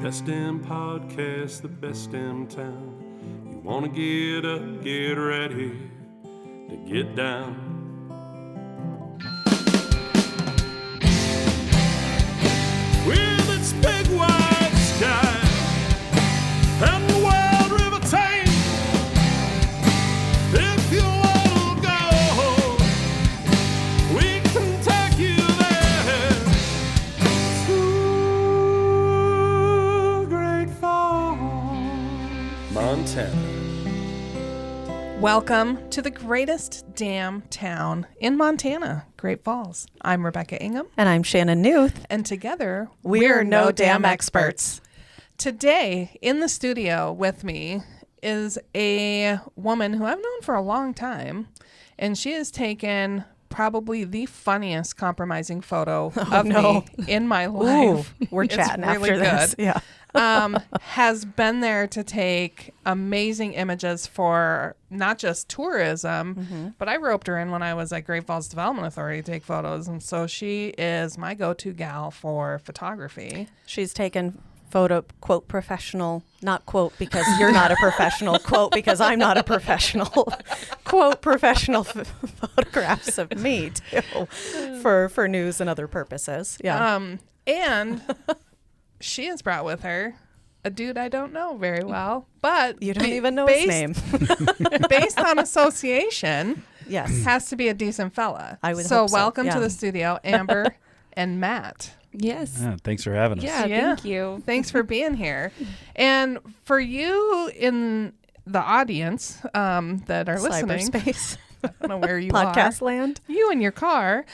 Best damn podcast, the best damn town. You wanna get up, get ready to get down. With its big wide sky and the wild river Thames, if you wanna go, we can take you there to Great Falls, Montana. Welcome to the greatest damn town in Montana, Great Falls. I'm Rebecca Ingham. And I'm Shannon Newth. And together, we're no damn experts. Today, in the studio with me is a woman who I've known for a long time. And she has taken probably the funniest compromising photo of me in my life. Ooh, we're chatting really after this. Good. Yeah. Has been there to take amazing images for not just tourism, but I roped her in when I was at Great Falls Development Authority to take photos. And so she is my go-to gal for photography. She's taken photo, quote, professional, not quote because you're not a professional, quote because I'm not a professional, quote, professional photographs of me too for news and other purposes. Yeah. And she has brought with her a dude I don't know very well, but you don't even know his name. Based on association, yes, has to be a decent fella. I would so hope so. Welcome Yeah. to the studio, Amber and Matt. Yes. Yeah, thanks for having us. Yeah, thank you. Thanks for being here. And for you in the audience that are listening, cyberspace, I don't know where you podcast are. land, You in your car.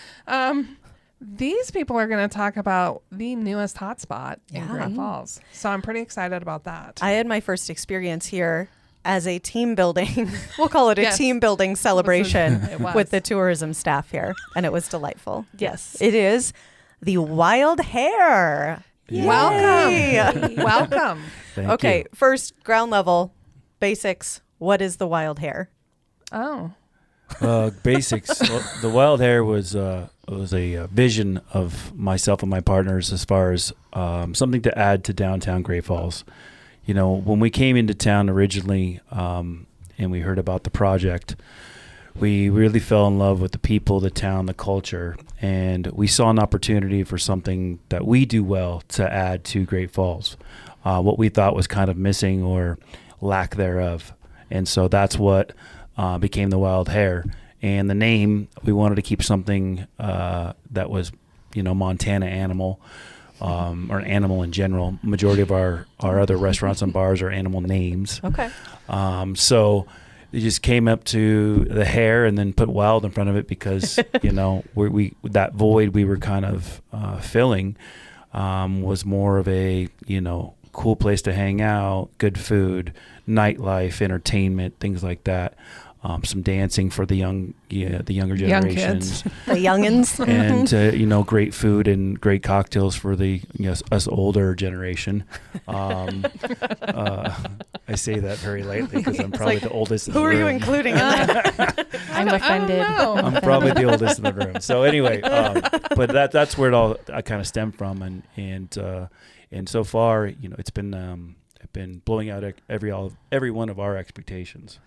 These people are going to talk about the newest hotspot in Great Falls. So I'm pretty excited about that. I had my first experience here as a team building, we'll call it a team building celebration with the tourism staff here. And it was delightful. Yes. It is the Wild Hare. Yay. Welcome. Welcome. Thank you. First ground level basics. What is the Wild Hare? Oh. Basics. Well, the Wild Hare was a vision of myself and my partners as far as something to add to downtown Great Falls. You know, when we came into town originally and we heard about the project, we really fell in love with the people, the town, the culture, and we saw an opportunity for something that we do well to add to Great Falls, what we thought was kind of missing or lack thereof. And so that's what became the Wild Hare. And the name, we wanted to keep something that was, Montana animal, or an animal in general. Majority of our other restaurants and bars are animal names. Okay. So they just came up to the hare and then put wild in front of it because, we that void we were kind of filling was more of a, cool place to hang out, good food, nightlife, entertainment, things like that. Some dancing for the younger generations, Young the youngins, and great food and great cocktails for the us older generation. I say that very lightly because I'm probably the oldest in the room. Who are you including in that? I'm offended. I'm probably the oldest in the room. So anyway, but that's where it all kind of stemmed from, and so far, it's been blowing out every one of our expectations.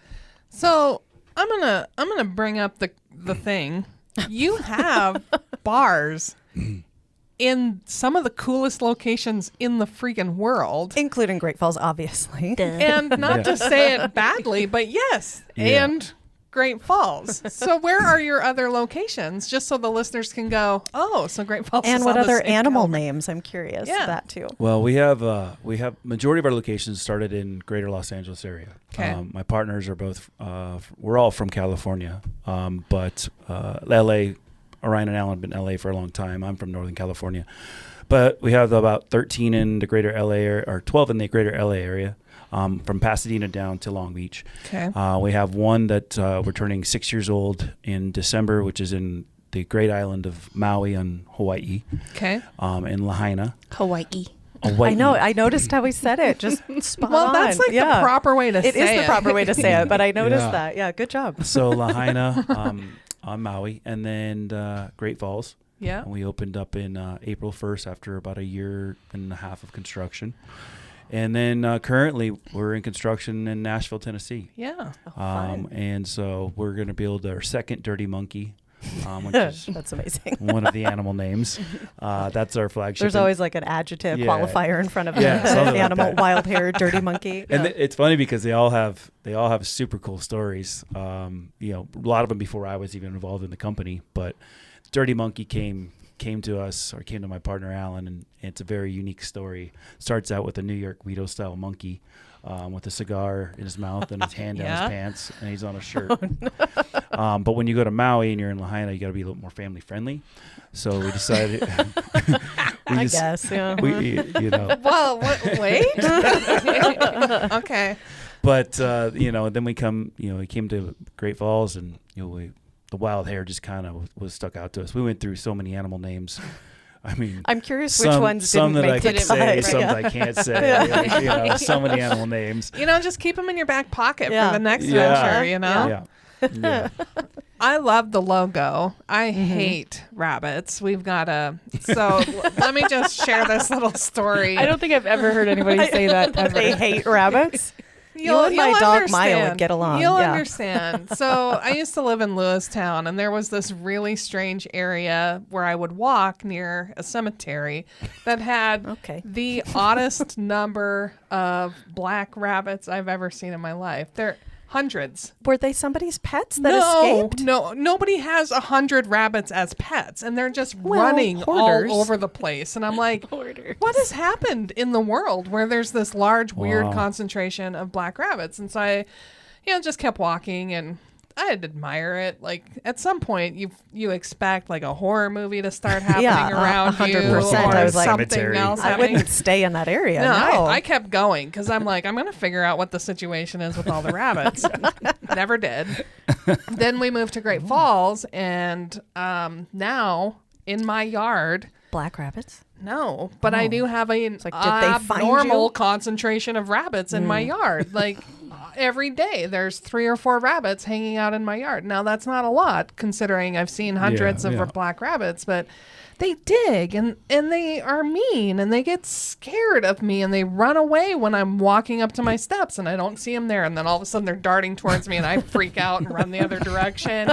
So I'm gonna bring up the thing. You have bars in some of the coolest locations in the freaking world, Including Great Falls, obviously. and not to say it badly, but yes, Yeah. and Great Falls. So where are your other locations? Just so the listeners can go, oh, so Great Falls. And is what on the other same animal caliber. names? I'm curious. Yeah. That too. Well, we have majority of our locations started in Greater Los Angeles area. Okay. My partners are both we're all from California, but L.A. Orion and Alan have been in L.A. for a long time. I'm from Northern California, but we have about 13 in the Greater L.A. area, or 12 in the Greater L.A. area. From Pasadena down to Long Beach. Okay. We have one that we're turning 6 years old in December, which is in the great island of Maui on Hawaii, Okay. in Lahaina. Hawaii. I know. I noticed how he said it. Just spot Well, on. that's like the proper way to say it. It is the proper way to say it, but I noticed Yeah. that. Yeah, good job. So Lahaina on Maui, and then Great Falls. Yeah. And we opened up in April 1st after about a year and a half of construction. And then currently we're in construction in Nashville, Tennessee. Yeah. And so we're going to build our second Dirty Monkey, which is That's amazing. one of the animal names. That's our flagship. There's always like an adjective qualifier in front of Yeah, the something like animal. that. Wild Hare, Dirty Monkey. And it's funny because they all have super cool stories. A lot of them before I was even involved in the company. But Dirty Monkey came to us, or came to my partner Alan, and it's a very unique story. Starts out with a New York Guido style monkey with a cigar in his mouth and his hand down his pants, and he's on a shirt. But when you go to Maui and you're in Lahaina, you got to be a little more family friendly. So we decided. I guess. Yeah. Well, wait. Okay. But then we came to Great Falls, and the Wild Hare just kind of was stuck out to us. We went through so many animal names. I mean, I'm curious which ones some didn't that I make can the say, cut. some that I can't say. So many animal names. Just keep them in your back pocket Yeah. for the next Yeah. venture, Yeah. I love the logo. I hate rabbits. We've got so let me just share this little story. I don't think I've ever heard anybody say that ever. They hate rabbits. You and my dog Maya would get along. You'll yeah. understand. So I used to live in Lewistown, and there was this really strange area where I would walk near a cemetery that had the oddest number of black rabbits I've ever seen in my life. They're hundreds. Were they somebody's pets that escaped? No, nobody has 100 rabbits as pets, and they're just running hoarders. all over the place. And I'm like, what has happened in the world where there's this large, weird concentration of black rabbits? And so I, just kept walking, and I'd admire it. Like at some point, you expect like a horror movie to start happening around 100%. you, or I was like, something else I happening. wouldn't stay in that area. No, No, I kept going because I'm like, I'm going to figure out what the situation is with all the rabbits. Never did. Then we moved to Great Falls, and now in my yard, black rabbits. no, but I do have an like, did they find abnormal you? concentration of rabbits in my yard. Like every day, there's 3 or 4 rabbits hanging out in my yard. Now that's not a lot considering I've seen hundreds of black rabbits, but they dig and they are mean, and they get scared of me, and they run away when I'm walking up to my steps and I don't see them there, and then all of a sudden they're darting towards me and I freak out and run the other direction.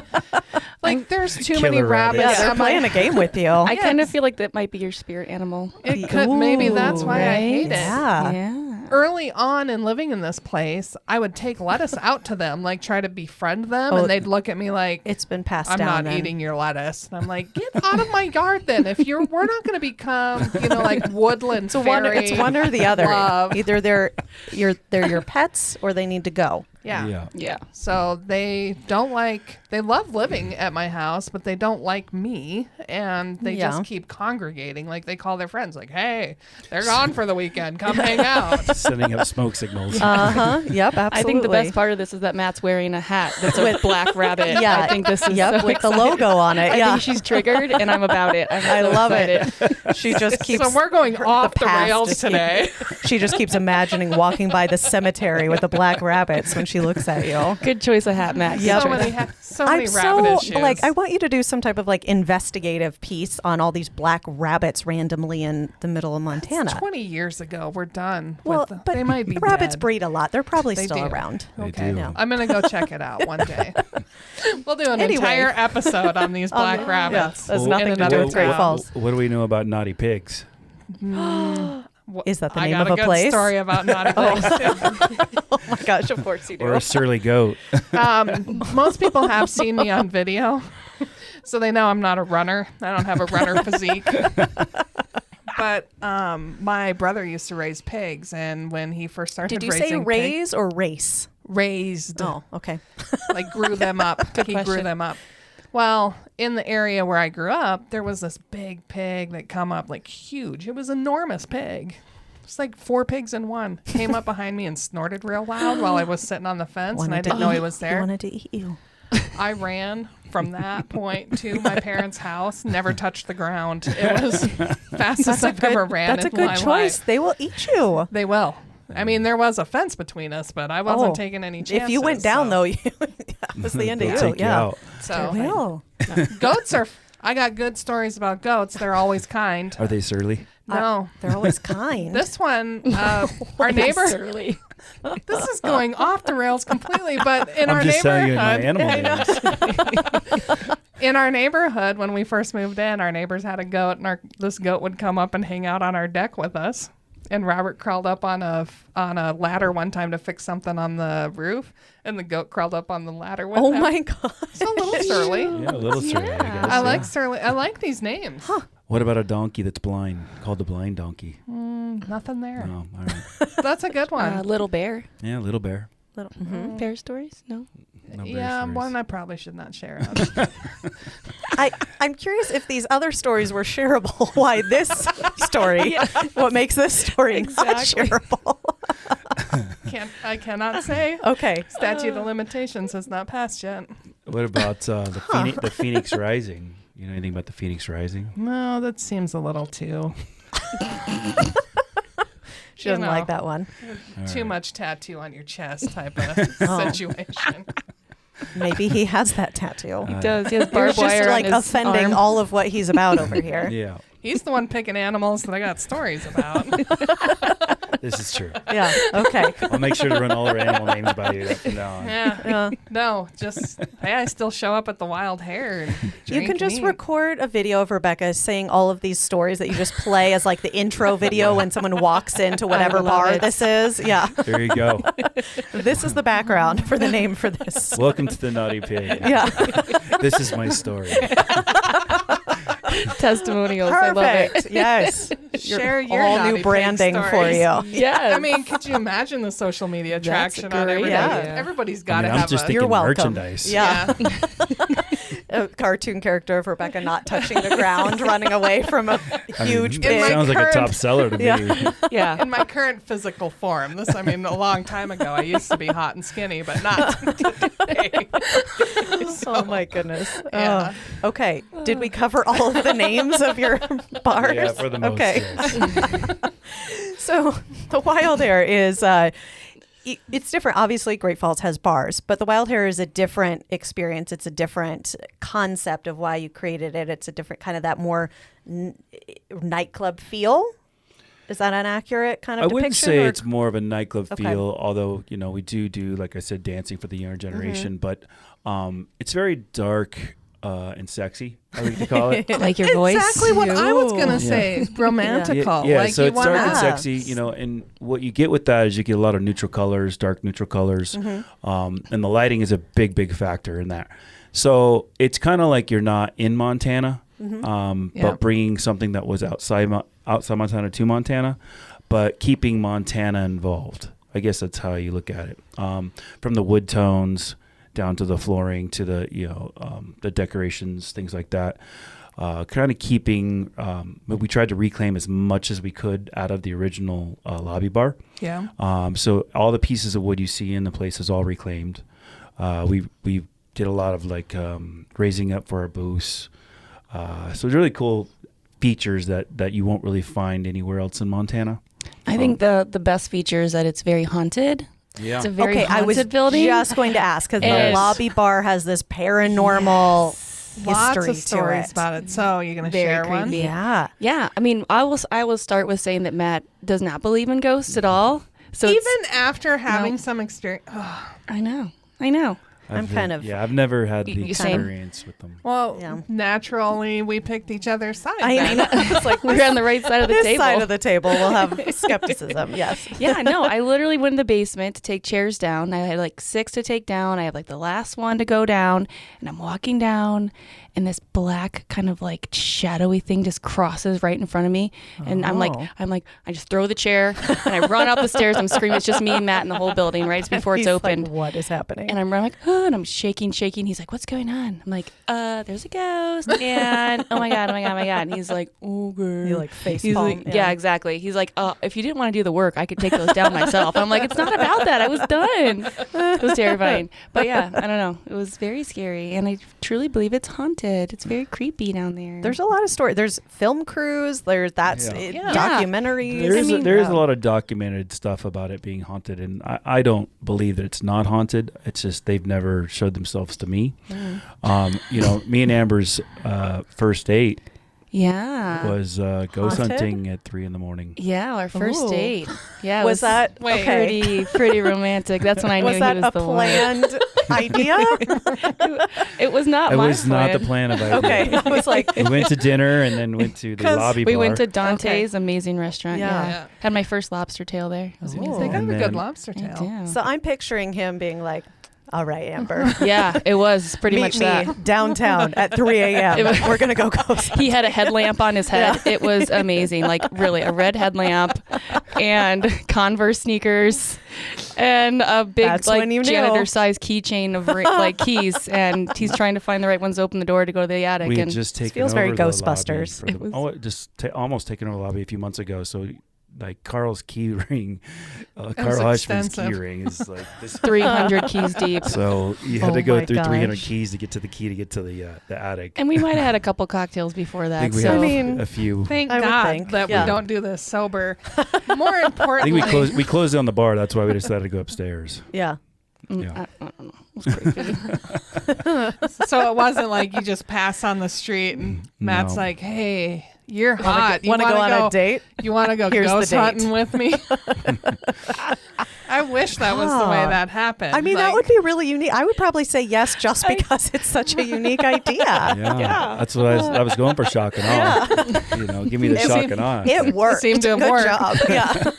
Like there's too many Killer rabbits. rabbits. Yeah, they're I'm playing like, a game with you. I kind of feel like that might be your spirit animal. it could, maybe that's why I hate it. Yeah. Yeah. Early on in living in this place, I would take lettuce out to them, like try to befriend them, and they'd look at me like, It's been passed I'm down. not then. eating your lettuce. And I'm like, get out of my yard then. If we're not going to become, like woodland fairy. It's one or the other. love. Either they're your pets or they need to go. Yeah. Yeah. So they love living at my house, but they don't like me, and they just keep congregating. Like they call their friends, like, hey, they're gone for the weekend. Come hang out. Setting up smoke signals. Yep. Absolutely. I think the best part of this is that Matt's wearing a hat that's a black rabbit. Yeah. I think this is Yep, so with the exciting. logo on it. I Yeah. think she's triggered, and I'm about it. I love it. She just keeps. So we're going off the past rails just today. She just keeps imagining walking by the cemetery with the black rabbits when she looks at you. Good choice of hat, Matt. Yep. So many I'm rabbit so issues. I want you to do some type of investigative piece on all these black rabbits randomly in the middle of Montana. 20 years ago, we're done. Well, with but they might be rabbits dead. breed a lot. They're probably They still do. around. They Okay, do. Yeah. I'm gonna go check it out one day. We'll do an Anyway. entire episode on these black rabbits. That's in nothing to do another with Great town. Falls. What do we know about naughty pigs? Is that the I name got of a good place? story about naughty pigs. Oh my gosh, of course you do. Or a surly goat? Most people have seen me on video, so they know I'm not a runner. I don't have a runner physique. But my brother used to raise pigs, and when he first started Did you say raising raise or race? raised, Oh, okay. like grew them up. He grew question. them up. Well, in the area where I grew up, there was this big pig that come up like huge. It was an enormous pig. It's like 4 pigs in one. Came up behind me and snorted real loud while I was sitting on the fence, and I didn't know he was He there. wanted to eat you. I ran from that point to my parents' house, never touched the ground. It was fastest I've ever ran That's a in good my choice. life. They will eat you. They will. I mean, there was a fence between us, but I wasn't taking any chances. If you went down, so. though, that was the end of They'll you. take you yeah. out. So They will. goats are I got good stories about goats. They're always kind. Are they surly? No. They're always kind. This one, our neighbor. This is going off the rails completely, but in I'm our just telling you my neighborhood, animal names. in our neighborhood, when we first moved in, our neighbors had a goat, and this goat would come up and hang out on our deck with us. And Robert crawled up on a ladder one time to fix something on the roof, and the goat crawled up on the ladder with him. my God. It's a little surly. Yeah, a little surly, I guess. I like surly. I like these names. What about a donkey that's blind, called the blind donkey? Nothing there. Oh, all right. That's a good one. Little Bear. Yeah, little bear. Bear stories? No. No bear Yeah, stories. one I probably should not share out. I'm curious if these other stories were shareable. Why this story? What makes this story not shareable? I cannot say. Okay. Statute of limitations has not passed yet. What about the Phoenix Rising? You know anything about the Phoenix Rising? No, that seems a little too. She doesn't like that one. Too much tattoo on your chest type of situation. Maybe he has that tattoo. He does. He has You're barbed just wire like on his offending arm. all of what he's about over here. Yeah, He's the one picking animals that I got stories about. this is true. Yeah. Okay. I'll make sure to run all our animal names by you from now on. Yeah. No, just I still show up at the Wild Hare. And You drink can just and eat. record a video of Rebecca saying all of these stories that you just play as like the intro video when someone walks into whatever love bar it. this is. Yeah. There you go. This is the background for the name for this. Welcome to the Naughty Pig. Yeah. This is my story. Testimonials. I love it. Perfect. Yes. Share your all naughty new pig branding for stories. you. Yes. I mean, could you imagine the social media That's traction a on great everybody? idea. Everybody's I got to mean, I'm have just a. thinking You're welcome. merchandise. Yeah. A cartoon character of Rebecca not touching the ground, running away from a I mean, huge it pig. sounds like a current- top seller to Yeah. me. Yeah. In my current physical form. A long time ago, I used to be hot and skinny, but not today. Oh my goodness. Yeah. Oh. Okay. Did we cover all of the names of your bars? Yeah, for the most. Okay. Yes. So the Wild Hare is it's different. Obviously, Great Falls has bars, but the Wild Hare is a different experience. It's a different concept of why you created it. It's a different kind of that more nightclub feel. Is that an accurate kind of I depiction? wouldn't say or- it's more of a nightclub Okay. feel, although, we do, like I said, dancing for the younger generation, but it's very dark and sexy, I like to call it. Like your voice. Exactly what I was going to Yeah. say. Romantical. Yeah, Like so you it's wanna- dark and Yeah. sexy, and what you get with that is you get a lot of neutral colors, dark neutral colors, and the lighting is a big, big factor in that. So it's kind of like you're not in Montana, Yeah. but bringing something that was outside Montana to Montana, but keeping Montana involved. I guess that's how you look at it. From the wood tones down to the flooring to the the decorations, things like that. Kind of keeping. We tried to reclaim as much as we could out of the original lobby bar. Yeah. So all the pieces of wood you see in the place is all reclaimed. We did a lot of raising up for our booths. So it's really cool features that you won't really find anywhere else in Montana. I think the best feature is that it's very haunted. Yeah. It's a very Okay, I haunted was building. just going to ask because the Yes. lobby bar has this paranormal Lots history of stories to it. about it. So you're going to Very share one? creepy. Yeah. Yeah. I mean, I will start with saying that Matt does not believe in ghosts at all. So Even it's- after having No. some experience. I know. I've never had the You same. experience with them. Well, Yeah. naturally, we picked each other's sides. I then. know. It's like We're on the right side of the this table. side of the table will have skepticism. Yes. Yeah, no, I literally went in the basement to take chairs down. I had 6 to take down. I have the last one to go down, and I'm walking down, and this black kind of shadowy thing just crosses right in front of me, and I'm like, I just throw the chair and I run up the stairs. I'm screaming. It's just me and Matt in the whole building right before it's He's like, opened. what is happening? And I'm like, oh, and I'm shaking. He's like, what's going on? I'm like, there's a ghost, and oh my god. And he's like, okay. You face He's palm. like, yeah, exactly. He's like, if you didn't want to do the work, I could take those down myself. I'm like, it's not about that. I was done. It was terrifying. But yeah, I don't know. It was very scary, and I truly believe it's haunted. haunted. It's very creepy down there. There's a lot of story. There's film crews. There's documentaries. There is a lot of documented stuff about it being haunted, and I don't believe that it's not haunted. It's just they've never showed themselves to me. Me and Amber's first date was ghost hunting at 3 a.m. Yeah, our first date. Yeah, was that pretty romantic? That's when I knew he was the planned idea? It was not. It was not the plan of idea. Okay, I was like, we went to dinner and then went to the lobby bar. We went to Dante's amazing restaurant. Yeah. Had my first lobster tail there. It was amazing. They got a good lobster tail. So I'm picturing him being like, all right, Amber. Yeah, it was pretty much that. Meet me downtown at 3 a.m. We're going to go ghost. He had a headlamp on his head. Yeah. It was amazing. Like, really, a red headlamp and Converse sneakers and a big, janitor-sized keychain of keys. And he's trying to find the right ones to open the door to go to the attic. We had just taken feels over very the Ghostbusters. Almost taken over the lobby a few months ago. So like Carl's key ring, Carl Hushman's key ring is like this 300 keys deep. So you had to go through 300 keys to get to the key to get to the attic. And we might have had a couple cocktails before that. I mean, a few. Thank God that we don't do this sober. More importantly, I think we closed down the bar. That's why we decided to go upstairs. Yeah. Yeah. I don't know. It was crazy. So it wasn't like you just pass on the street and Matt's like, hey, you're hot. You want to go on a date? You want to go ghost hunting with me? I wish that was the way that happened. I mean, that would be really unique. I would probably say yes just because it's such a unique idea. Yeah. That's what I was going for, shock and awe. Give me the shock and awe. It worked. It seemed to have worked. Job. Yeah.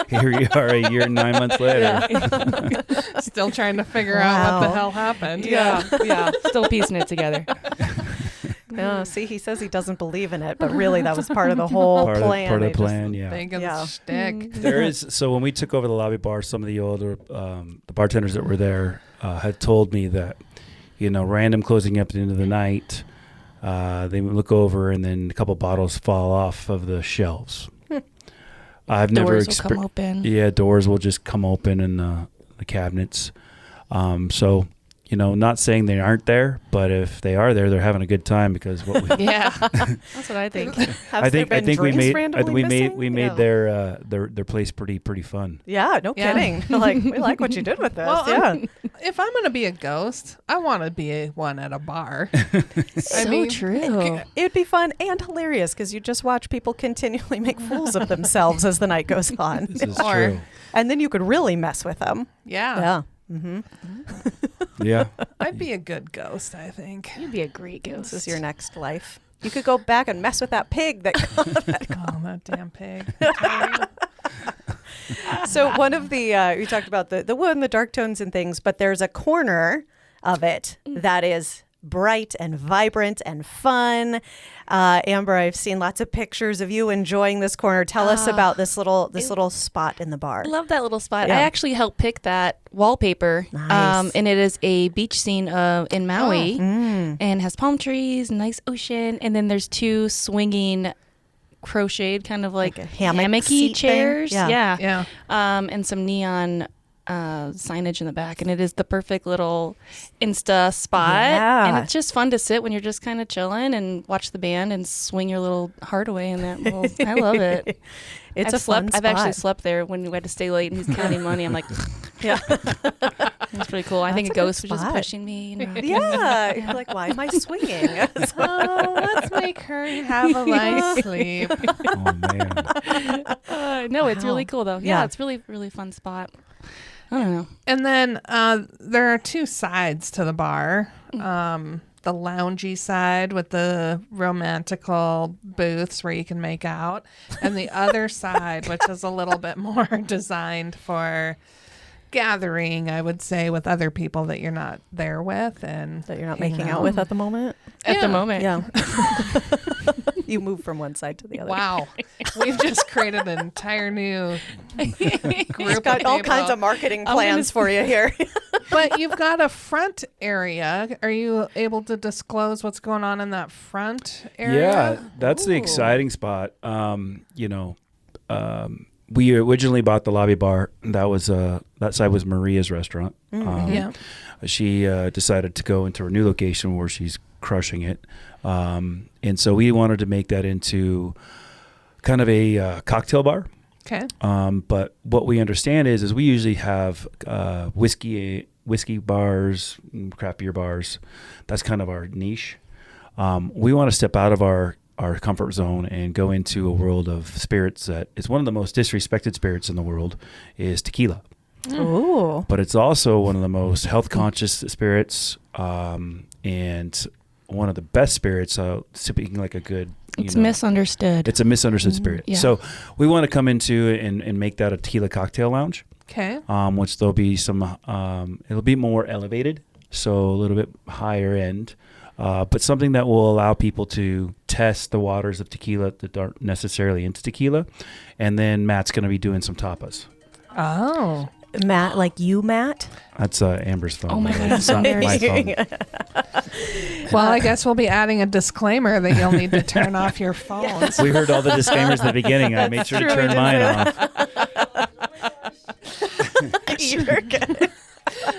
Here you are a year and 9 months later. Yeah. Still trying to figure out what the hell happened. Yeah. Still piecing it together. No, see, he says he doesn't believe in it, but really that was part of the whole plan. Part of the plan, yeah. Think of the shtick. There is, so when we took over the lobby bar, some of the older the bartenders that were there had told me that, random closing up at the end of the night, they would look over and then a couple bottles fall off of the shelves. I've never doors will come open. Yeah, doors will just come open in the cabinets. So, not saying they aren't there, but if they are there, they're having a good time because what we that's what I think. I think we made their place pretty fun. Yeah, no kidding. We like what you did with this. Well, if I'm gonna be a ghost, I want to be one at a bar. True. It'd be fun and hilarious because you just watch people continually make fools of themselves as the night goes on. This is true. And then you could really mess with them. Yeah. Yeah. Mm-hmm. Yeah. I'd be a good ghost, I think. You'd be a great ghost. This is your next life. You could go back and mess with that pig that that damn pig. So one of the we talked about the wood and the dark tones and things, but there's a corner of it that is bright and vibrant and fun. Amber, I've seen lots of pictures of you enjoying this corner. Tell us about this little spot in the bar. I love that little spot. Yeah. I actually helped pick that wallpaper. Nice. And it is a beach scene in Maui and has palm trees, nice ocean, and then there's 2 swinging crocheted kind of like a hammocky chairs. Thing. Yeah. And some neon signage in the back, and it is the perfect little Insta spot. And it's just fun to sit when you're just kind of chilling and watch the band and swing your little heart away in that little I love it. Fun spot. I've actually slept there when we had to stay late and he's counting money. I'm like, yeah. It's pretty cool. I think a ghost was just pushing me. Yeah. You're like, why am I swinging? Let's make her have a nice sleep. Oh, man. No, it's really cool, though. Yeah, it's really, really fun spot. I don't know. And then there are 2 sides to the bar. The loungy side with the romantical booths where you can make out, and the other side, which is a little bit more designed for gathering, I would say, with other people that you're not there with and that you're not making out with at the moment. At the moment, yeah. You move from one side to the other. Wow, we've just created an entire new group. Got all kinds of marketing plans for you here. But you've got a front area. Are you able to disclose what's going on in that front area? Yeah, that's the exciting spot. We originally bought the lobby bar. That side was Maria's restaurant. She decided to go into her new location where she's crushing it. And so we wanted to make that into kind of a cocktail bar. Okay. But what we understand is we usually have whiskey bars, craft beer bars. That's kind of our niche. We want to step out of our comfort zone and go into a world of spirits that is one of the most disrespected spirits in the world is tequila. Ooh. But it's also one of the most health conscious spirits, and one of the best spirits. Speaking like a good, It's misunderstood. It's a misunderstood spirit. Yeah. So we want to come into it and make that a tequila cocktail lounge. Okay. Which there'll be some. It'll be more elevated, so a little bit higher end. But something that will allow people to test the waters of tequila that aren't necessarily into tequila. And then Matt's going to be doing some tapas. Oh. Matt, like you, Matt? That's Amber's phone. Oh my God, It's not my phone. Well, I guess we'll be adding a disclaimer that you'll need to turn off your phones. We heard all the disclaimers at the beginning. I made sure to turn mine off. You're good.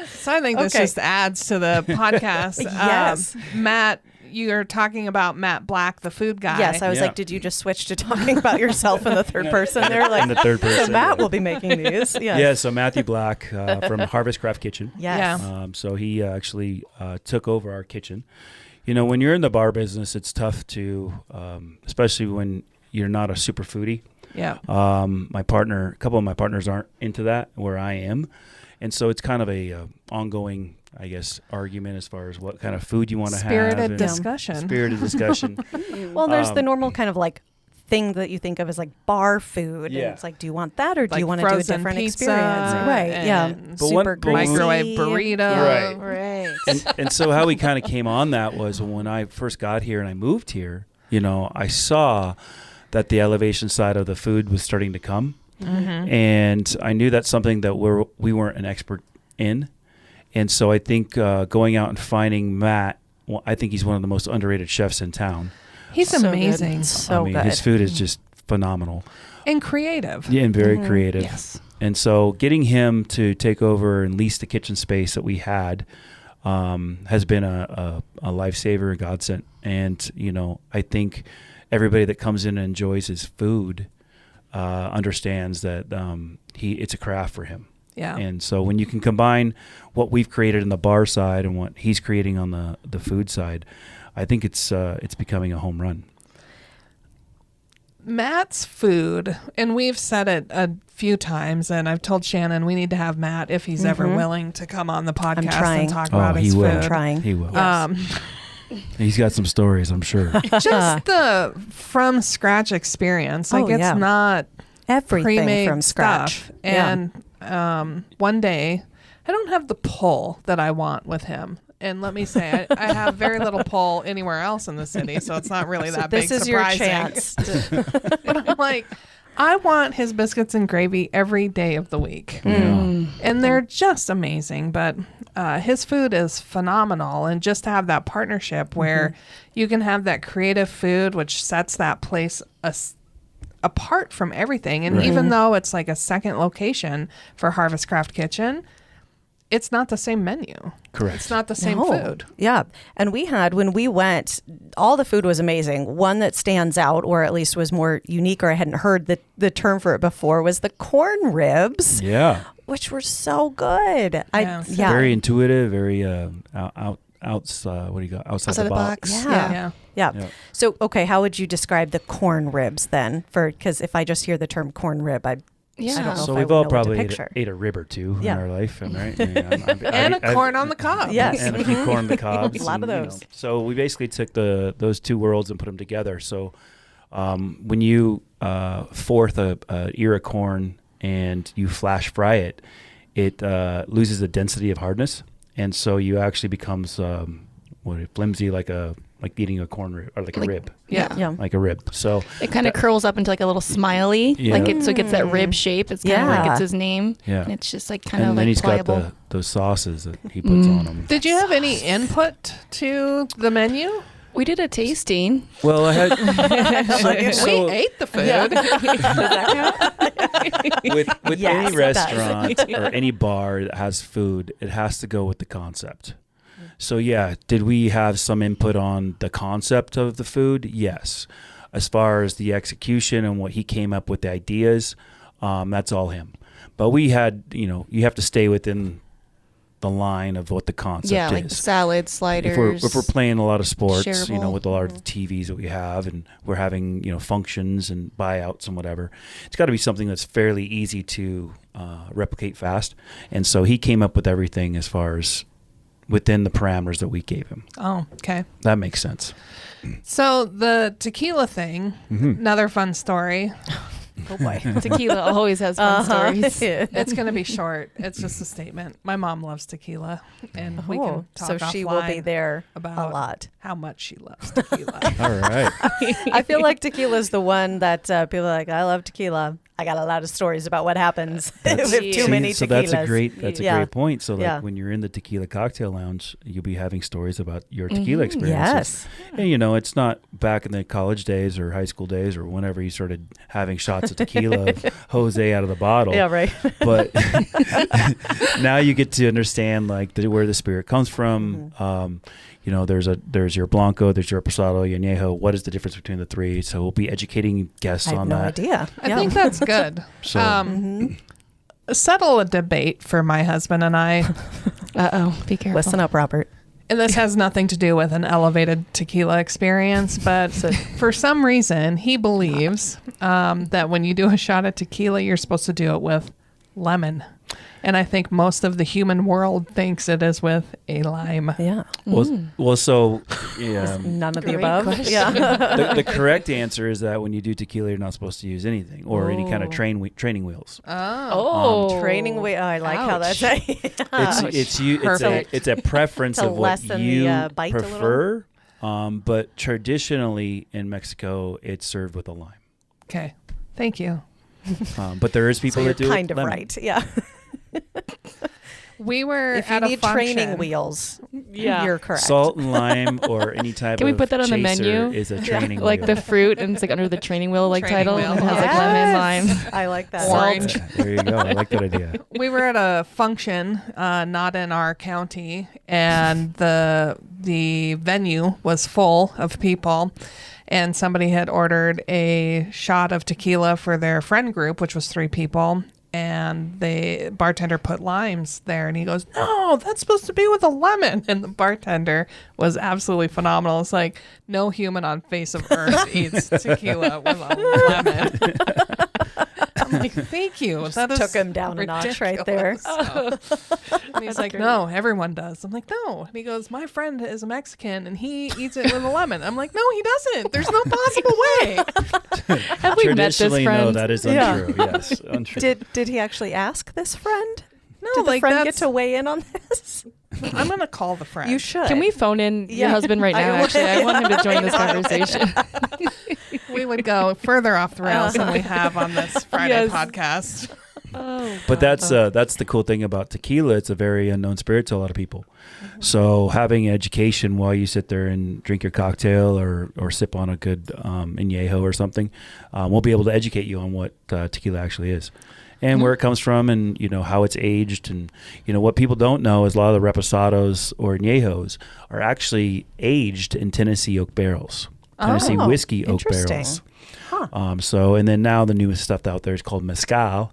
So I think this Okay. just adds to the podcast. Yes. Matt, you're talking about Matt Black, the food guy. Yes, I was Yeah. like, did you just switch to talking about yourself in the third person? They're like, In the third person. so Matt will be making these. Yes. Yeah, so Matthew Black from Harvest Craft Kitchen. Yes. Yeah. So he actually took over our kitchen. You know, when you're in the bar business, it's tough to, especially when you're not a super foodie. Yeah. A couple of my partners aren't into that where I am. And so it's kind of a ongoing, I guess, argument as far as what kind of food you want to have. Spirited and discussion. Spirited discussion. Well, there's the normal kind of like thing that you think of as like bar food. Yeah. And it's like, do you want that or do Like you want to do a frozen different pizza experience? Right. Yeah. and But Super greasy. microwave burrito. Right. And so how we kind of came on that was when I first got here and I moved here, you know, I saw that the elevation side of the food was starting to come. Mm-hmm. And I knew that's something that we weren't an expert in. And so I think going out and finding Matt, well, I think he's one of the most underrated chefs in town. He's So good. amazing So I mean, good. his food is just phenomenal. and creative. Yeah, and very creative. Yes. And so getting him to take over and lease the kitchen space that we had has been a lifesaver, a godsend. And, you know, I think everybody that comes in and enjoys his food understands that it's a craft for him. Yeah. And so when you can combine what we've created in the bar side and what he's creating on the food side, I think it's becoming a home run. Matt's food, and we've said it a few times, and I've told Shannon we need to have Matt if he's ever willing to come on the podcast trying. and talk about his he will. food. Trying. He will. Yes. He's got some stories, I'm sure. Just the from scratch experience. Like Oh, it's yeah. not Everything pre-made from scratch. stuff. And one day, I don't have the pull that I want with him. And let me say, I have very little pull anywhere else in the city, so it's not really that This big is your surprising. chance. But I'm like, I want his biscuits and gravy every day of the week. Yeah. And they're just amazing. But his food is phenomenal. And just to have that partnership where you can have that creative food, which sets that place apart from everything. And Right. even though it's like a second location for Harvest Craft Kitchen, it's not the same menu. Correct. It's not the same No. food. Yeah. And we had, when we went, all the food was amazing. One that stands out, or at least was more unique, or I hadn't heard the term for it before, was the corn ribs, Yeah. which were so good. Yes. Very intuitive, very outside the box. Yeah. Yeah. Yeah. So, okay, how would you describe the corn ribs then? Because if I just hear the term corn rib, I Yeah. don't know So if I we've would all know what to probably picture. ate a rib or two Yeah. in our life, right? And a corn on the cob. Yes. And a few corn on the cobs. A lot of and, those. So we basically took those two worlds and put them together. So when you fourth a ear of corn and you flash fry it, it loses the density of hardness, and so you actually becomes flimsy like eating a corn rib or like a rib. Yeah. Yeah. Like a rib. So It kind of curls up into like a little smiley, Yeah. like so it gets that rib shape. It's kind of Yeah. like it's his name. Yeah. And it's just like kind and of then like he's pliable. got those sauces that he puts on them. Did you have any input to the menu? We did a tasting. Well, I had We ate the food. with Yes, any it does. restaurant or any bar that has food, it has to go with the concept. So yeah, did we have some input on the concept of the food? Yes. As far as the execution and what he came up with the ideas, that's all him. But we had, you have to stay within the line of what the concept Yeah, is. like salad, sliders. If we're playing a lot of sports, shareable. with a lot of the TVs that we have, and we're having functions and buyouts and whatever, it's got to be something that's fairly easy to replicate fast. And so he came up with everything as far as within the parameters that we gave him. Oh, okay. That makes sense. So the tequila thing, another fun story. Oh boy. Tequila always has fun stories. It's going to be short. It's just a statement. My mom loves tequila, and we can talk so she will be offline there about a lot. how much she loves tequila. All right. I feel like tequila is the one that people are like, I love tequila. I got a lot of stories about what happens with too many tequilas. So that's a great point. So Yeah. when you're in the tequila cocktail lounge, you'll be having stories about your tequila experiences. Yes. And it's not back in the college days or high school days or whenever you started having shots of tequila of Jose out of the bottle. Yeah, right. But now you get to understand where the spirit comes from. There's your Blanco, there's your Reposado, your Añejo. What is the difference between the three? So we'll be educating guests I have on no that. idea. I think that's good. So Settle a debate for my husband and I. Be careful. Listen up, Robert. And this has nothing to do with an elevated tequila experience, but for some reason, he believes that when you do a shot of tequila, you're supposed to do it with lemon. And I think most of the human world thinks it is with a lime. Yeah. Well, so yeah. None of the Great above. question. Yeah. The correct answer is that when you do tequila, you're not supposed to use anything or any kind of training wheels. Training wheel. I like how that's It's a preference To of what lessen you the bite a little? prefer. But traditionally in Mexico, it's served with a lime. Okay. Thank you. But there is So people you're that do kind it of lemon. right. Yeah. We were If you at a need function. training wheels, Yeah. you're correct. Salt and lime or any type Can of we put that on the chaser menu? is a training Like wheel. the fruit, and it's like under the training wheel Training title. wheel. And it has like lemon, lime. I like that. Orange. Yeah, there you go. I like that idea. We were at a function, not in our county, and the venue was full of people. And somebody had ordered a shot of tequila for their friend group, which was 3 people. And the bartender put limes there, and he goes, "No, that's supposed to be with a lemon." And the bartender was absolutely phenomenal. It's like no human on face of earth eats tequila with a lemon. I'm like, thank you. That is took him down a notch right there. And he's like, "No, everyone does." I'm like, "No." And he goes, "My friend is a Mexican, and he eats it with a lemon." I'm like, "No, he doesn't. There's no possible way." Have we met this Traditionally, no, friend? that is Yeah. untrue. Yes, untrue. Did he actually ask this friend? No, Did the like friend get that's. to weigh in on this? I'm gonna call the friend. You should. Can we phone in your Yeah. husband right now? I Actually, I want him to join this conversation. We would go further off the rails than we have on this Friday Yes. podcast. Oh, But that's the cool thing about tequila. It's a very unknown spirit to a lot of people. So having education while you sit there and drink your cocktail or sip on a good añejo or something, we'll be able to educate you on what tequila actually is. And where it comes from, and how it's aged, and what people don't know is a lot of the reposados or añejos are actually aged in Tennessee oak barrels, Tennessee whiskey oak interesting. barrels. Huh. And then now the newest stuff out there is called mezcal,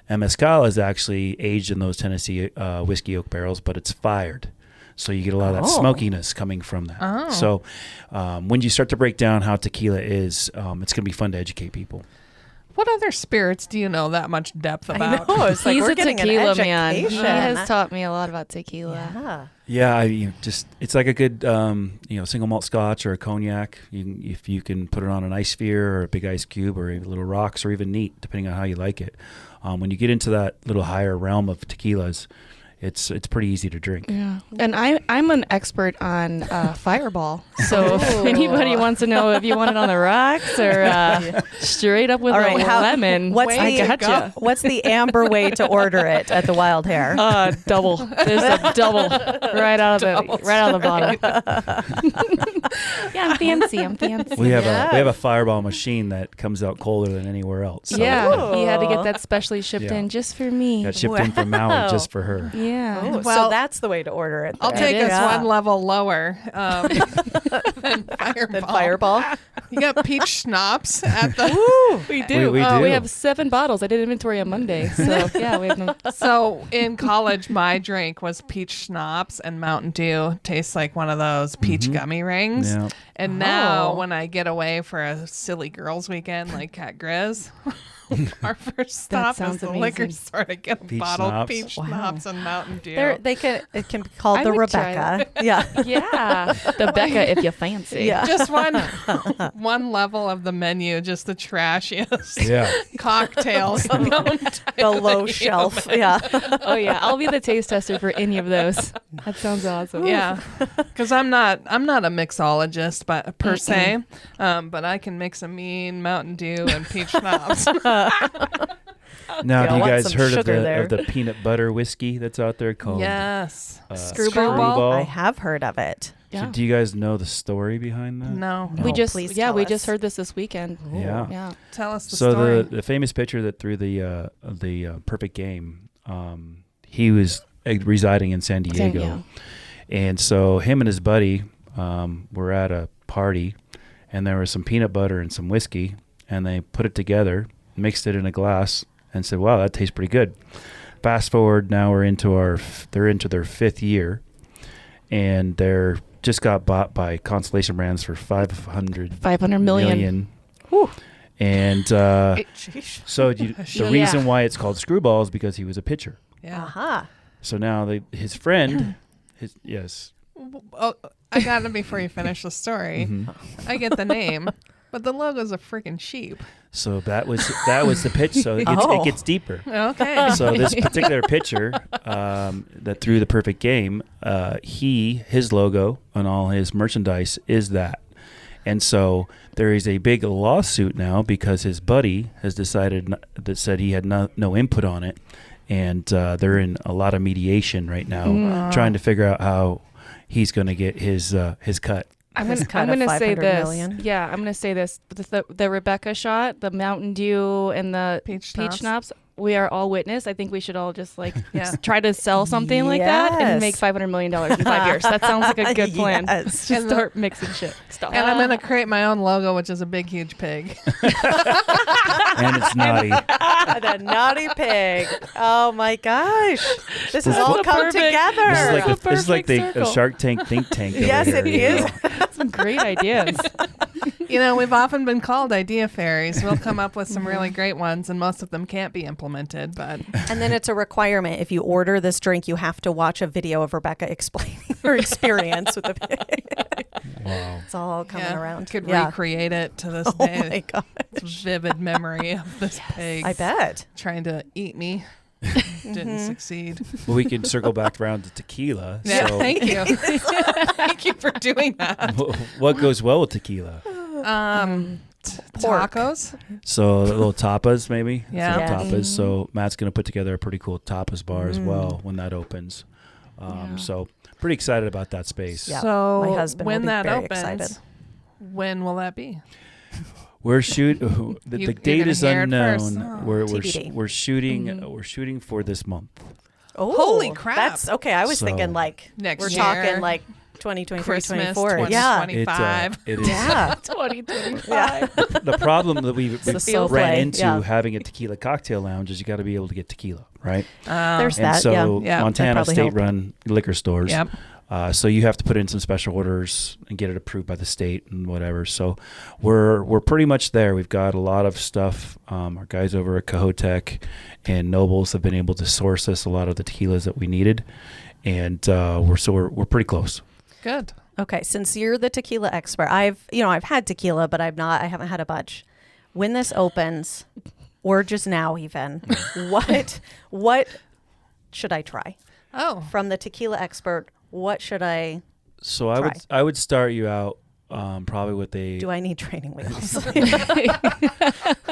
and mezcal is actually aged in those Tennessee whiskey oak barrels, but it's fired. So you get a lot of that smokiness coming from that. Oh. So when you start to break down how tequila is, it's going to be fun to educate people. What other spirits do you know that much depth about? I know. It's like he's we're a getting tequila an man. He education. has taught me a lot about tequila. Yeah. Yeah, it's like a good single malt scotch or a cognac. If you can put it on an ice sphere or a big ice cube or little rocks or even neat, depending on how you like it. When you get into that little higher realm of tequilas, it's pretty easy to drink. Yeah, and I'm an expert on Fireball. So if anybody wants to know if you want it on the rocks or straight up with All right, a lemon, I gotcha. What's the amber way to order it at the Wild Hare? Double. There's a double right out of the bottle. Yeah, I'm fancy. I'm fancy. We have a Fireball machine that comes out colder than anywhere else. So Yeah, he had to get Ooh. that specially shipped Yeah. in just for me. got shipped in from Maui just for her. Yeah. Oh, Well, so that's the way to order it. I'll then. take us Yeah. one level lower than Fireball. Then Fireball. You got peach schnapps at the. We do. We We do. have 7 bottles. I did inventory on Monday. So, yeah, we have them. So in college, my drink was peach schnapps, and Mountain Dew tastes like one of those peach gummy rings. Yeah. And now, Oh. when I get away for a silly girls' weekend like Cat Grizz, our first stop is sounds the liquor amazing. store to get a Peach bottle of schnapps. peach Wow. schnapps and Mountain Dew. It can be called I the would try Rebecca. Yeah. Yeah. The Becca, if you fancy. Yeah. Just one level of the menu, just the trashiest Yeah. cocktails. known to The low shelf. Yeah. Oh, yeah. I'll be the taste tester for any of those. That sounds awesome. Yeah, because I'm not a mixologist, but per se, but I can mix a mean Mountain Dew and peach schnapps. Now, Yeah, have you want guys some heard of sugar there. the peanut butter whiskey that's out there called Yes, Screwball? I have heard of it. Yeah. So do you guys know the story behind that? no. No. We just please yeah, tell we us. just heard this weekend. Yeah. Yeah. Tell us the So story. the famous pitcher that threw the perfect game, he was residing in San Diego, Yeah. and so him and his buddy were at a party, and there was some peanut butter and some whiskey, and they put it together, mixed it in a glass, and said, "Wow, that tastes pretty good." Fast forward, now they're into their 5th year, and they're just got bought by Constellation Brands for 500 million. Whew. And Sheesh. so the Yeah. reason why it's called Screwball is because he was a pitcher. Yeah. Aha. So now his friend, yes, Oh, I got it before you finish the story. mhm. I get the name, but the logo's a freaking sheep. So that was the pitch. So Oh. it gets deeper. Okay. So this particular pitcher that threw the perfect game, his logo on all his merchandise is that. And so there is a big lawsuit now because his buddy has decided that said he had no input on it, and they're in a lot of mediation right now, trying to figure out how he's going to get his cut. I'm His gonna, cut I'm of gonna say 500 this. million. Yeah, I'm gonna say this. The Rebecca shot, the Mountain Dew, and the Peach peach schnapps. schnapps. We are all witness. I think we should all just Yeah. try to sell something like that and Yes. make $500 million in 5 years. That sounds like a good plan. Yes. Just start mixing shit. Stop. And I'm going to create my own logo, which is a big, huge pig. And it's naughty. The naughty pig. Oh my gosh. This has all the come perfect- together. This is like the circle. Shark Tank think tank. over Yes, here, it you is. know? Some great ideas. You know, we've often been called idea fairies. We'll come up with some really great ones, and most of them can't be implemented. But And then it's a requirement. If you order this drink, you have to watch a video of Rebecca explaining her experience with the pig. Wow. It's all coming yeah, around. could Yeah. recreate it to this Oh day. my god. It's vivid memory of this pig I bet. trying to eat me. Mm-hmm. Didn't succeed. Well, we can circle back around to tequila. Yeah, So thank you. Thank you for doing that. what goes well with tequila? Pork. Tacos. So little tapas, maybe. Yeah. Some Yes. tapas. So Matt's gonna put together a pretty cool tapas bar as Mm. well when that opens. Yeah. So pretty excited about that space. Yeah. So My husband when will be that very opens, excited. when will that be? We're the You're date gonna is hear it first. unknown. Oh. We're TBD. we're shooting for this month. Oh, Holy crap. That's okay. I was So- thinking like Next we're year. talking like 2023, Christmas 24. Yeah. 2025. It is. Yeah. 2025. The problem that we've The soul ran play, into yeah. having a tequila cocktail lounge is you got to be able to get tequila, right? There's And that. so yeah. Yeah, that'd Montana probably help. state-run liquor stores. Yep. So you have to put in some special orders and get it approved by the state and whatever. So we're pretty much there. We've got a lot of stuff. Our guys over at Cahotech and Nobles have been able to source us a lot of the tequilas that we needed, and we're pretty close. Good. Okay, since you're the tequila expert, I've had tequila, but I haven't had a bunch. When this opens, or just now even, what should I try? Oh, From the tequila expert, what should I So Try. I would start you out probably with a. do I need training wheels?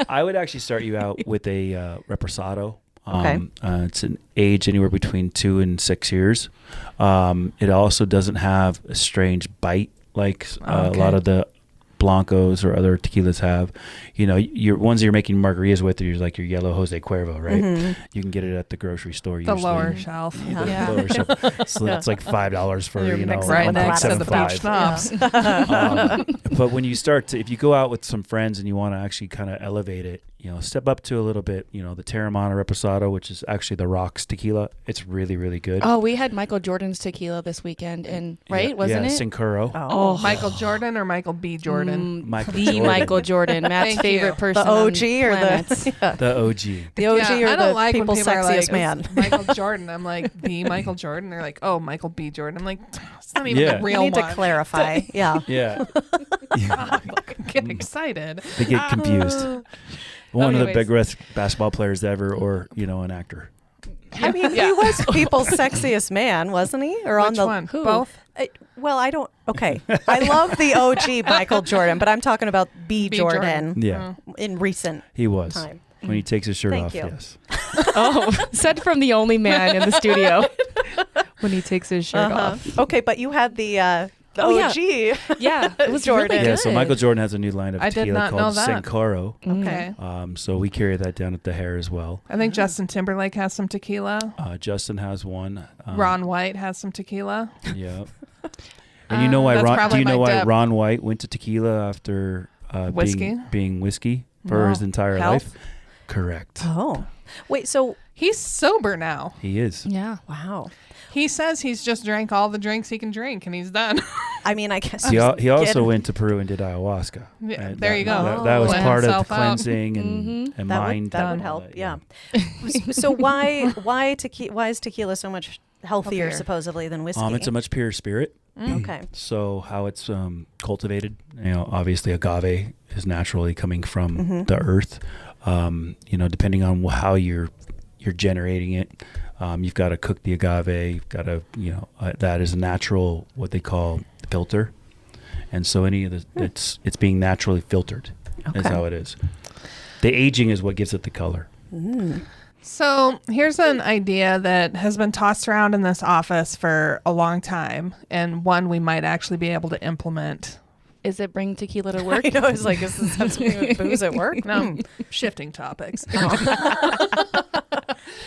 I would actually start you out with a Reposado. Okay. It's an age anywhere between 2 and 6 years. It also doesn't have a strange bite like a lot of the Blancos or other tequilas have. You know, your ones you're making margaritas with are like your yellow Jose Cuervo, right? You can get it at the grocery store. The usually. lower shelf. The lower shelf. So it's like $5 for You're you know, mixing Right with next to the $7.5. beach schnapps. But when you start to, if you go out with some friends and you want to actually kind of elevate it, you know, step up to a little bit, you know, the Terramana Reposado, which is actually the Rocks tequila. It's really, really good. Oh, we had Michael Jordan's tequila this weekend, and wasn't it? Sincuro. Oh. Michael Jordan or Michael B. Jordan? Michael The Jordan. Michael Jordan, Matt's Thank favorite you. person. The OG on or planets. The OG. the OG Yeah, or I don't the like when people's people are like, sexiest man? "It's Michael Jordan." I'm like, the Michael Jordan. They're like, oh, Michael B. Jordan. I'm like, it's not even Yeah. the We real need one. to clarify. Yeah. Yeah. I get excited. They get confused. One of the Anyways. biggest basketball players ever, or, you know, an actor. I mean, he was people's sexiest man, wasn't he? Or on Which the one? Who? Both? Well, I don't. Okay, I love the OG Michael Jordan, but I'm talking about B. B. Jordan Yeah. in recent He was. time. When he takes his shirt Thank off, you. yes. Oh, said from the only man in the studio when he takes his shirt off. Okay, but you had the Oh, yeah. OG. Yeah, it was Jordan. really Yeah, good. so Michael Jordan has a new line of I did tequila not know called that. Sincoro. Okay. So we carry that down at the Hare as well. I think Justin Timberlake has some tequila. Justin has one. Ron White has some tequila. Yeah. And you know why That's Ron? Do probably you know my why dip. Ron White went to tequila after Whiskey? being whiskey for No. his entire Health? life? Correct. Oh, wait. So He's sober now. He is. Yeah. wow. He says he's just drank all the drinks he can drink and he's done. I mean, I guess He, just he also get- went to Peru and did ayahuasca. Yeah, And there you go. That was Cleanse part of the himself out. cleansing and that mind. would, that would and all help. that, Yeah. So why is tequila so much healthier Healthier. supposedly than whiskey? It's a much purer spirit. Okay. So how it's cultivated, you know, obviously agave is naturally coming from the earth. You know, depending on how you're generating it, you've got to cook the agave. You've got to, you know, that is a natural, what they call filter, and so any of the it's being naturally filtered. Is Okay. how it is. The aging is what gives it the color. So here's an idea that has been tossed around in this office for a long time, and one we might actually be able to implement. Is it bring tequila to work? I know. It's like, is this have something with booze at work? No, shifting topics.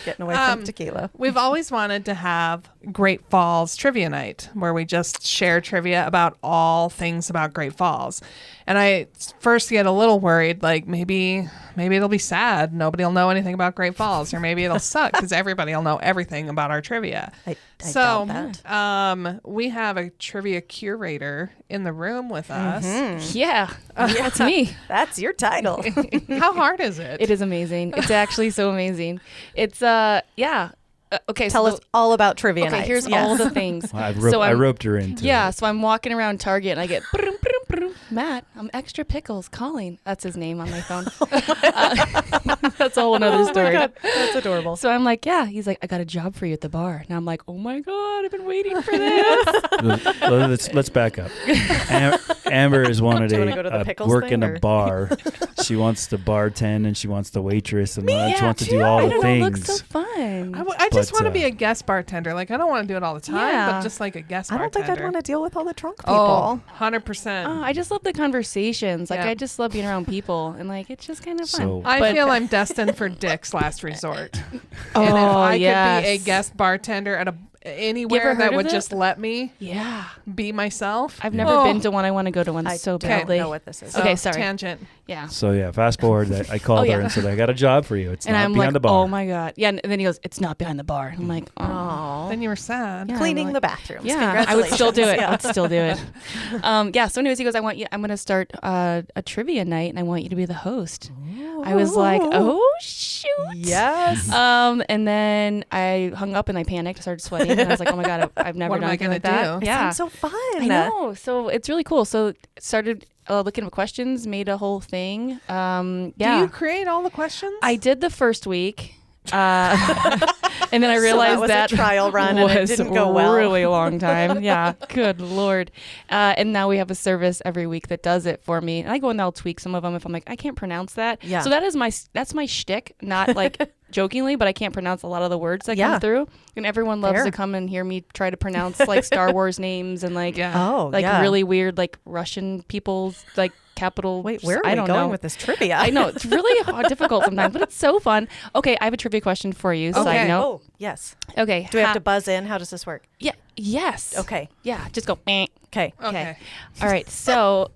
Getting away from tequila. We've always wanted to have Great Falls Trivia Night where we just share trivia about all things about Great Falls. And I first get a little worried, like maybe it'll be sad. Nobody will know anything about Great Falls, or maybe it'll suck because everybody will know everything about our trivia. I So doubt that. we have a trivia curator in the room with us. Yeah, that's me. That's your title. How hard is it? It is amazing. It's actually so amazing. It's okay. Tell so us all about trivia Okay, nights. here's Yes. all the things. I I'm- roped her into Yeah, it. so I'm walking around Target and I get Matt, I'm Extra Pickles calling. That's his name on my phone. That's a whole another story. That's adorable. So I'm like, yeah. He's like, I got a job for you at the bar. And I'm like, oh my God, I've been waiting for this. Let's back up. Amber has wanted Do you wanna go to the to pickles work thing, in or- a bar. She wants to bartend and she wants to waitress and she Yeah, wants to do all I the don't know, it looks things. so fun. I just But, want to be a guest bartender. Like, I don't want to do it all the time, Yeah. but just like a guest I don't bartender. think I'd want to deal with all the drunk people. Oh, 100%. Oh, I just love the conversations. Like, Yeah. I just love being around people. And, like, it's just kind of fun. So- I But- feel I'm destined for Dick's last resort. Oh, And if I could be yes. a guest bartender at anywhere heard that of would it? just let me Yeah. be myself. I've never been to one. I want to go to one I so don't badly. know what this is. Okay, Oh, sorry. Tangent. Yeah. So yeah, fast forward. I called Oh, her yeah. and said, "I got a job for you. It's And not I'm behind like, the bar." oh my God. Yeah. And then he goes, it's not behind the bar. I'm like, oh. Oh. Then you were sad. Yeah, Cleaning I'm the like- bathrooms. Yeah, I would still do it. Congratulations. I would still do it. Yeah. So, anyways, he goes, I'm going to start a trivia night, and I want you to be the host. I was like, oh shoot. Yes. And then I hung up and I panicked, started sweating, and I was like, oh my God, I've never What am done I anything like gonna that. do? Yeah. Sounds so fun. I know. So it's really cool. So started looking at questions, made a whole thing. Yeah. Do you create all the questions? I did the first week. And then I realized so that was a trial run and it was didn't go well. really long time. Yeah, good Lord. And now we have a service every week that does it for me. And I go and I'll tweak some of them if I'm like, I can't pronounce that. Yeah. So that's my shtick, not like jokingly, but I can't pronounce a lot of the words that Yeah. come through. And everyone loves Fair. to come and hear me try to pronounce like Star Wars names and like yeah. really weird like Russian people's like capital. Wait, where are I we don't going know. with this trivia? I know it's really difficult sometimes, but it's so fun. Okay, I have a trivia question for you. Okay. Side note. Oh, yes. Okay. Do we have to buzz in? How does this work? Yeah. Yes. Okay. Yeah. Just go. "Meh." Okay. Okay. All right. So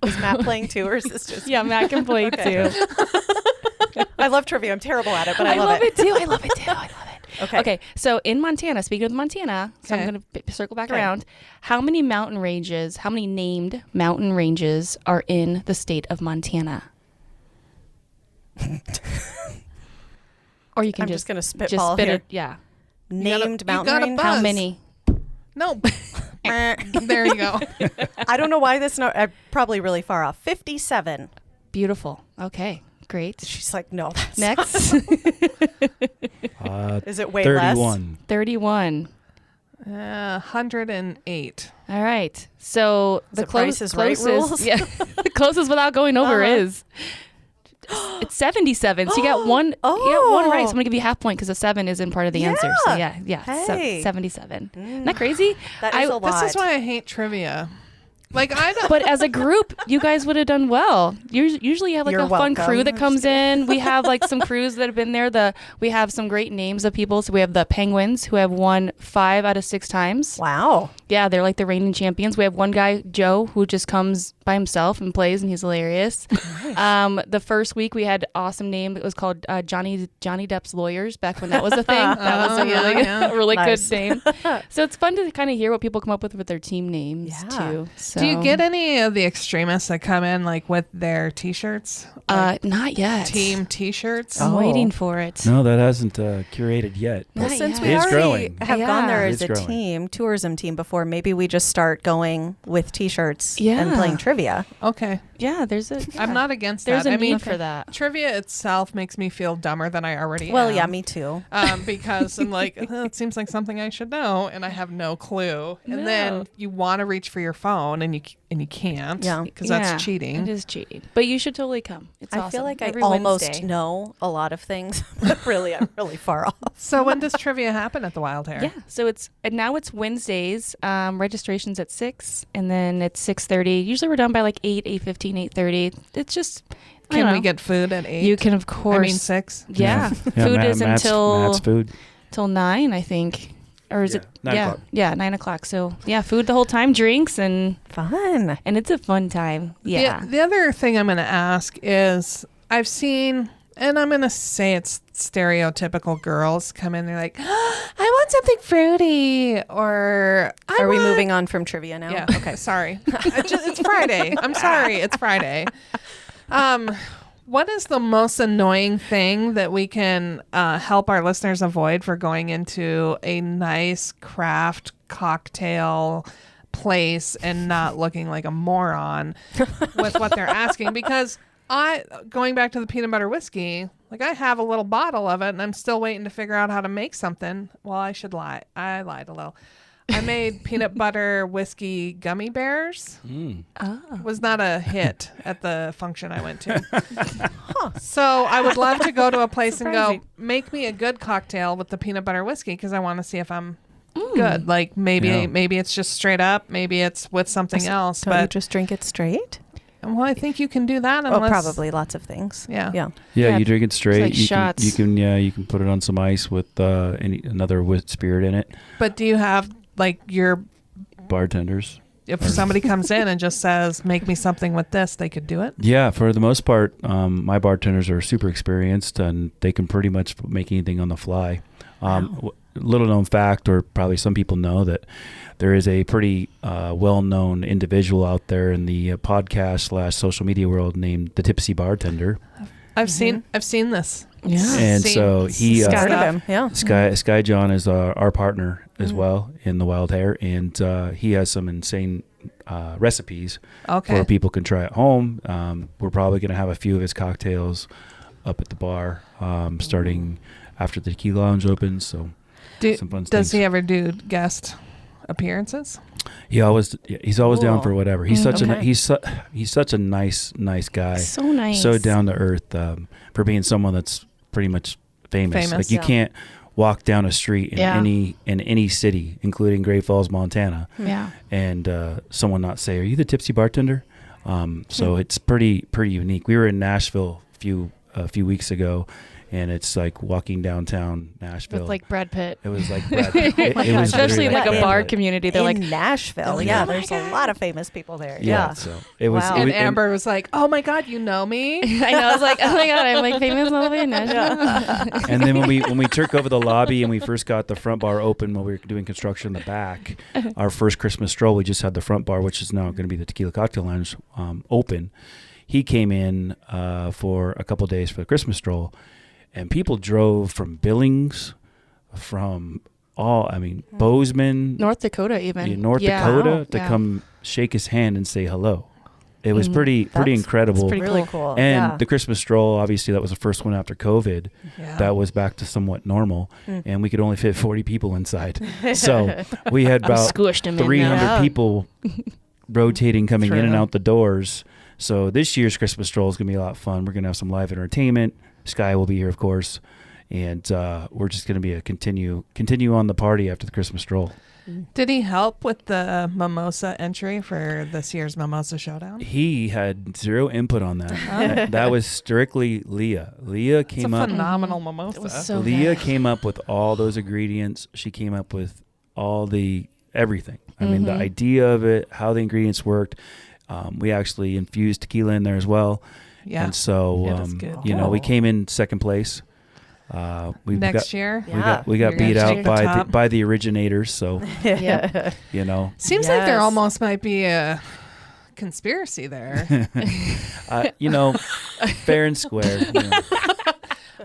Is Matt playing too, or is this just? yeah, Matt can play too. I love trivia. I'm terrible at it, but I love it too. I love it too. I love it. Okay. Okay. So in Montana, speaking of Montana, so I'm Okay. going to circle back Okay. around. How many named mountain ranges are in the state of Montana? Or you can I'm just going to spitball spit here. it. Yeah. Named you mountain gotta range. buzz. How many? No. There you go. I don't know why this. I'm probably really far off. 57. Beautiful. Okay. Great. She's like, no. That's Next. Is it way less? 31. 31. 108. All right. So Is it Price is Right closest, rules? yeah, the closest without going over Uh-huh. is it's 77. So you got one. You got one right. So I'm gonna give you half point because the 7 is in part of the answer. So yeah. Hey. 77. Isn't that crazy? That is a lot. This is why I hate trivia. Like I don't. But as a group, you guys would have done well. Usually you have like You're a fun welcome. crew that comes in. We have like some crews that have been there. We have some great names of people. So we have the Penguins who have won 5 out of 6 times. Wow. Yeah, they're like the reigning champions. We have one guy, Joe, who just comes by himself and plays, and he's hilarious. The first week we had awesome name. It was called Johnny Depp's Lawyers back when that was a thing. That was a really Nice. good name. So it's fun to kind of hear what people come up with their team names Yeah. too. So. Do you get any of the extremists that come in like with their T-shirts? Not yet. Team T-shirts. I'm Oh. waiting for it. No, that hasn't curated yet. Well, Not since yet. we It's already growing. have Yeah. gone there as It's a growing. team, tourism team before, maybe we just start going with T-shirts and Yeah. playing trivia. Okay. Yeah, there's a. I'm not against There's that. a I need mean, for that. trivia itself makes me feel dumber than I already Well, am. yeah, me too. Because I'm like, it seems like something I should know, and I have no clue. And No. then you want to reach for your phone, and you can't. Yeah. Because Yeah, that's cheating. It is cheating. But you should totally come. It's I awesome. feel like I Every almost Wednesday. know a lot of things, but really, I'm really far off. So when does trivia happen at the Wild Hare? Yeah, so now it's Wednesdays. Registration's at 6, and then it's 6:30. Usually we're done by like 8, 8:15, 8:30. It's just I Can don't we know. get food at 8? You can of course. I mean 6. Yeah, Yeah, food is Matt's until food. 9, I think, or is Yeah, it 9 yeah, o'clock. yeah, 9 o'clock. So yeah, food the whole time, drinks, and Fun. it's a fun time. Yeah, The other thing I'm going to ask is I've seen, and I'm going to say it's stereotypical girls come in. They're like, I want something fruity, or Are we moving on from trivia now? Yeah. Okay. Sorry. It's Friday. I'm sorry. It's Friday. What is the most annoying thing that we can help our listeners avoid for going into a nice craft cocktail place and not looking like a moron with what they're asking? Because going back to the peanut butter whiskey, like I have a little bottle of it and I'm still waiting to figure out how to make something. Well, I should lie. I lied a little. I made peanut butter whiskey gummy bears. Was not a hit at the function I went to. So I would love to go to a place and go, make me a good cocktail with the peanut butter whiskey because I want to see if I'm good. Like maybe it's just straight up. Maybe it's with something else. Don't you But just drink it straight? well, I think you can do that Oh, unless probably lots of things. Yeah. Yeah. Yeah, Yeah, you drink it straight. like shots. You can put it on some ice with another spirit in it. But do you have like Bartenders. if somebody comes in and just says, make me something with this, they could do it? Yeah, for the most part, my bartenders are super experienced and they can pretty much make anything on the fly. Little known fact, or probably some people know, that there is a pretty well-known individual out there in the podcast / social media world named the Tipsy Bartender. I've seen this. Yeah. And Seen so he Heard stuff. of him. Yeah. Sky John is our partner as well in the Wild Hare, and he has some insane recipes Okay. where people can try at home. We're probably going to have a few of his cocktails up at the bar starting after the Tequila Lounge opens. So some fun Does things. he ever do guest appearances? He's always down for whatever. He's such Okay. he's such a nice guy. So nice. So down to earth for being someone that's pretty much Famous, Like you can't walk down a street in any city, including Great Falls, Montana, and someone not say, "Are you the Tipsy Bartender?" So it's pretty unique. We were in Nashville a few weeks ago, and it's like walking downtown Nashville. With like Brad Pitt. It was like Brad Pitt. It was especially in like a Brad bar Pitt. community. They're like Nashville. Yeah. There's a lot of famous people there. Yeah. So it was. Wow. It And was Amber was like, "Oh my God, you know me?" I know. I was like, oh my God, I'm like famous all the way in Nashville. and then when we took over the lobby and we first got the front bar open while we were doing construction in the back, our first Christmas stroll, we just had the front bar, which is now going to be the Tequila Cocktail Lounge, open. He came in for a couple days for the Christmas stroll, and people drove from Billings, from Bozeman, North Dakota even. North Dakota to Yeah. come shake his hand and say hello. It was pretty incredible. That's pretty Really cool. And the Christmas stroll, obviously, that was the first one after COVID. Yeah. That was back to somewhat normal, and we could only fit 40 people inside. So we had about Squished him in 300 there. people rotating, coming in and True. out the doors. So this year's Christmas stroll is going to be a lot of fun. We're going to have some live entertainment. Sky will be here, of course. And we're just going to be continue on the party after the Christmas stroll. Did he help with the mimosa entry for this year's Mimosa Showdown? He had zero input on that. That was strictly Leah. Leah It's a came up. phenomenal mimosa. It was so Leah good. came up with all those ingredients. She came up with all the everything. I mean, the idea of it, how the ingredients worked. We actually infused tequila in there as well. Yeah. And so, Yeah, that's good. we came in second place. Next year? We got You're beat gonna out take the top. by the originators. So, Yep. Seems like there Yes. almost might be a conspiracy there. fair and square.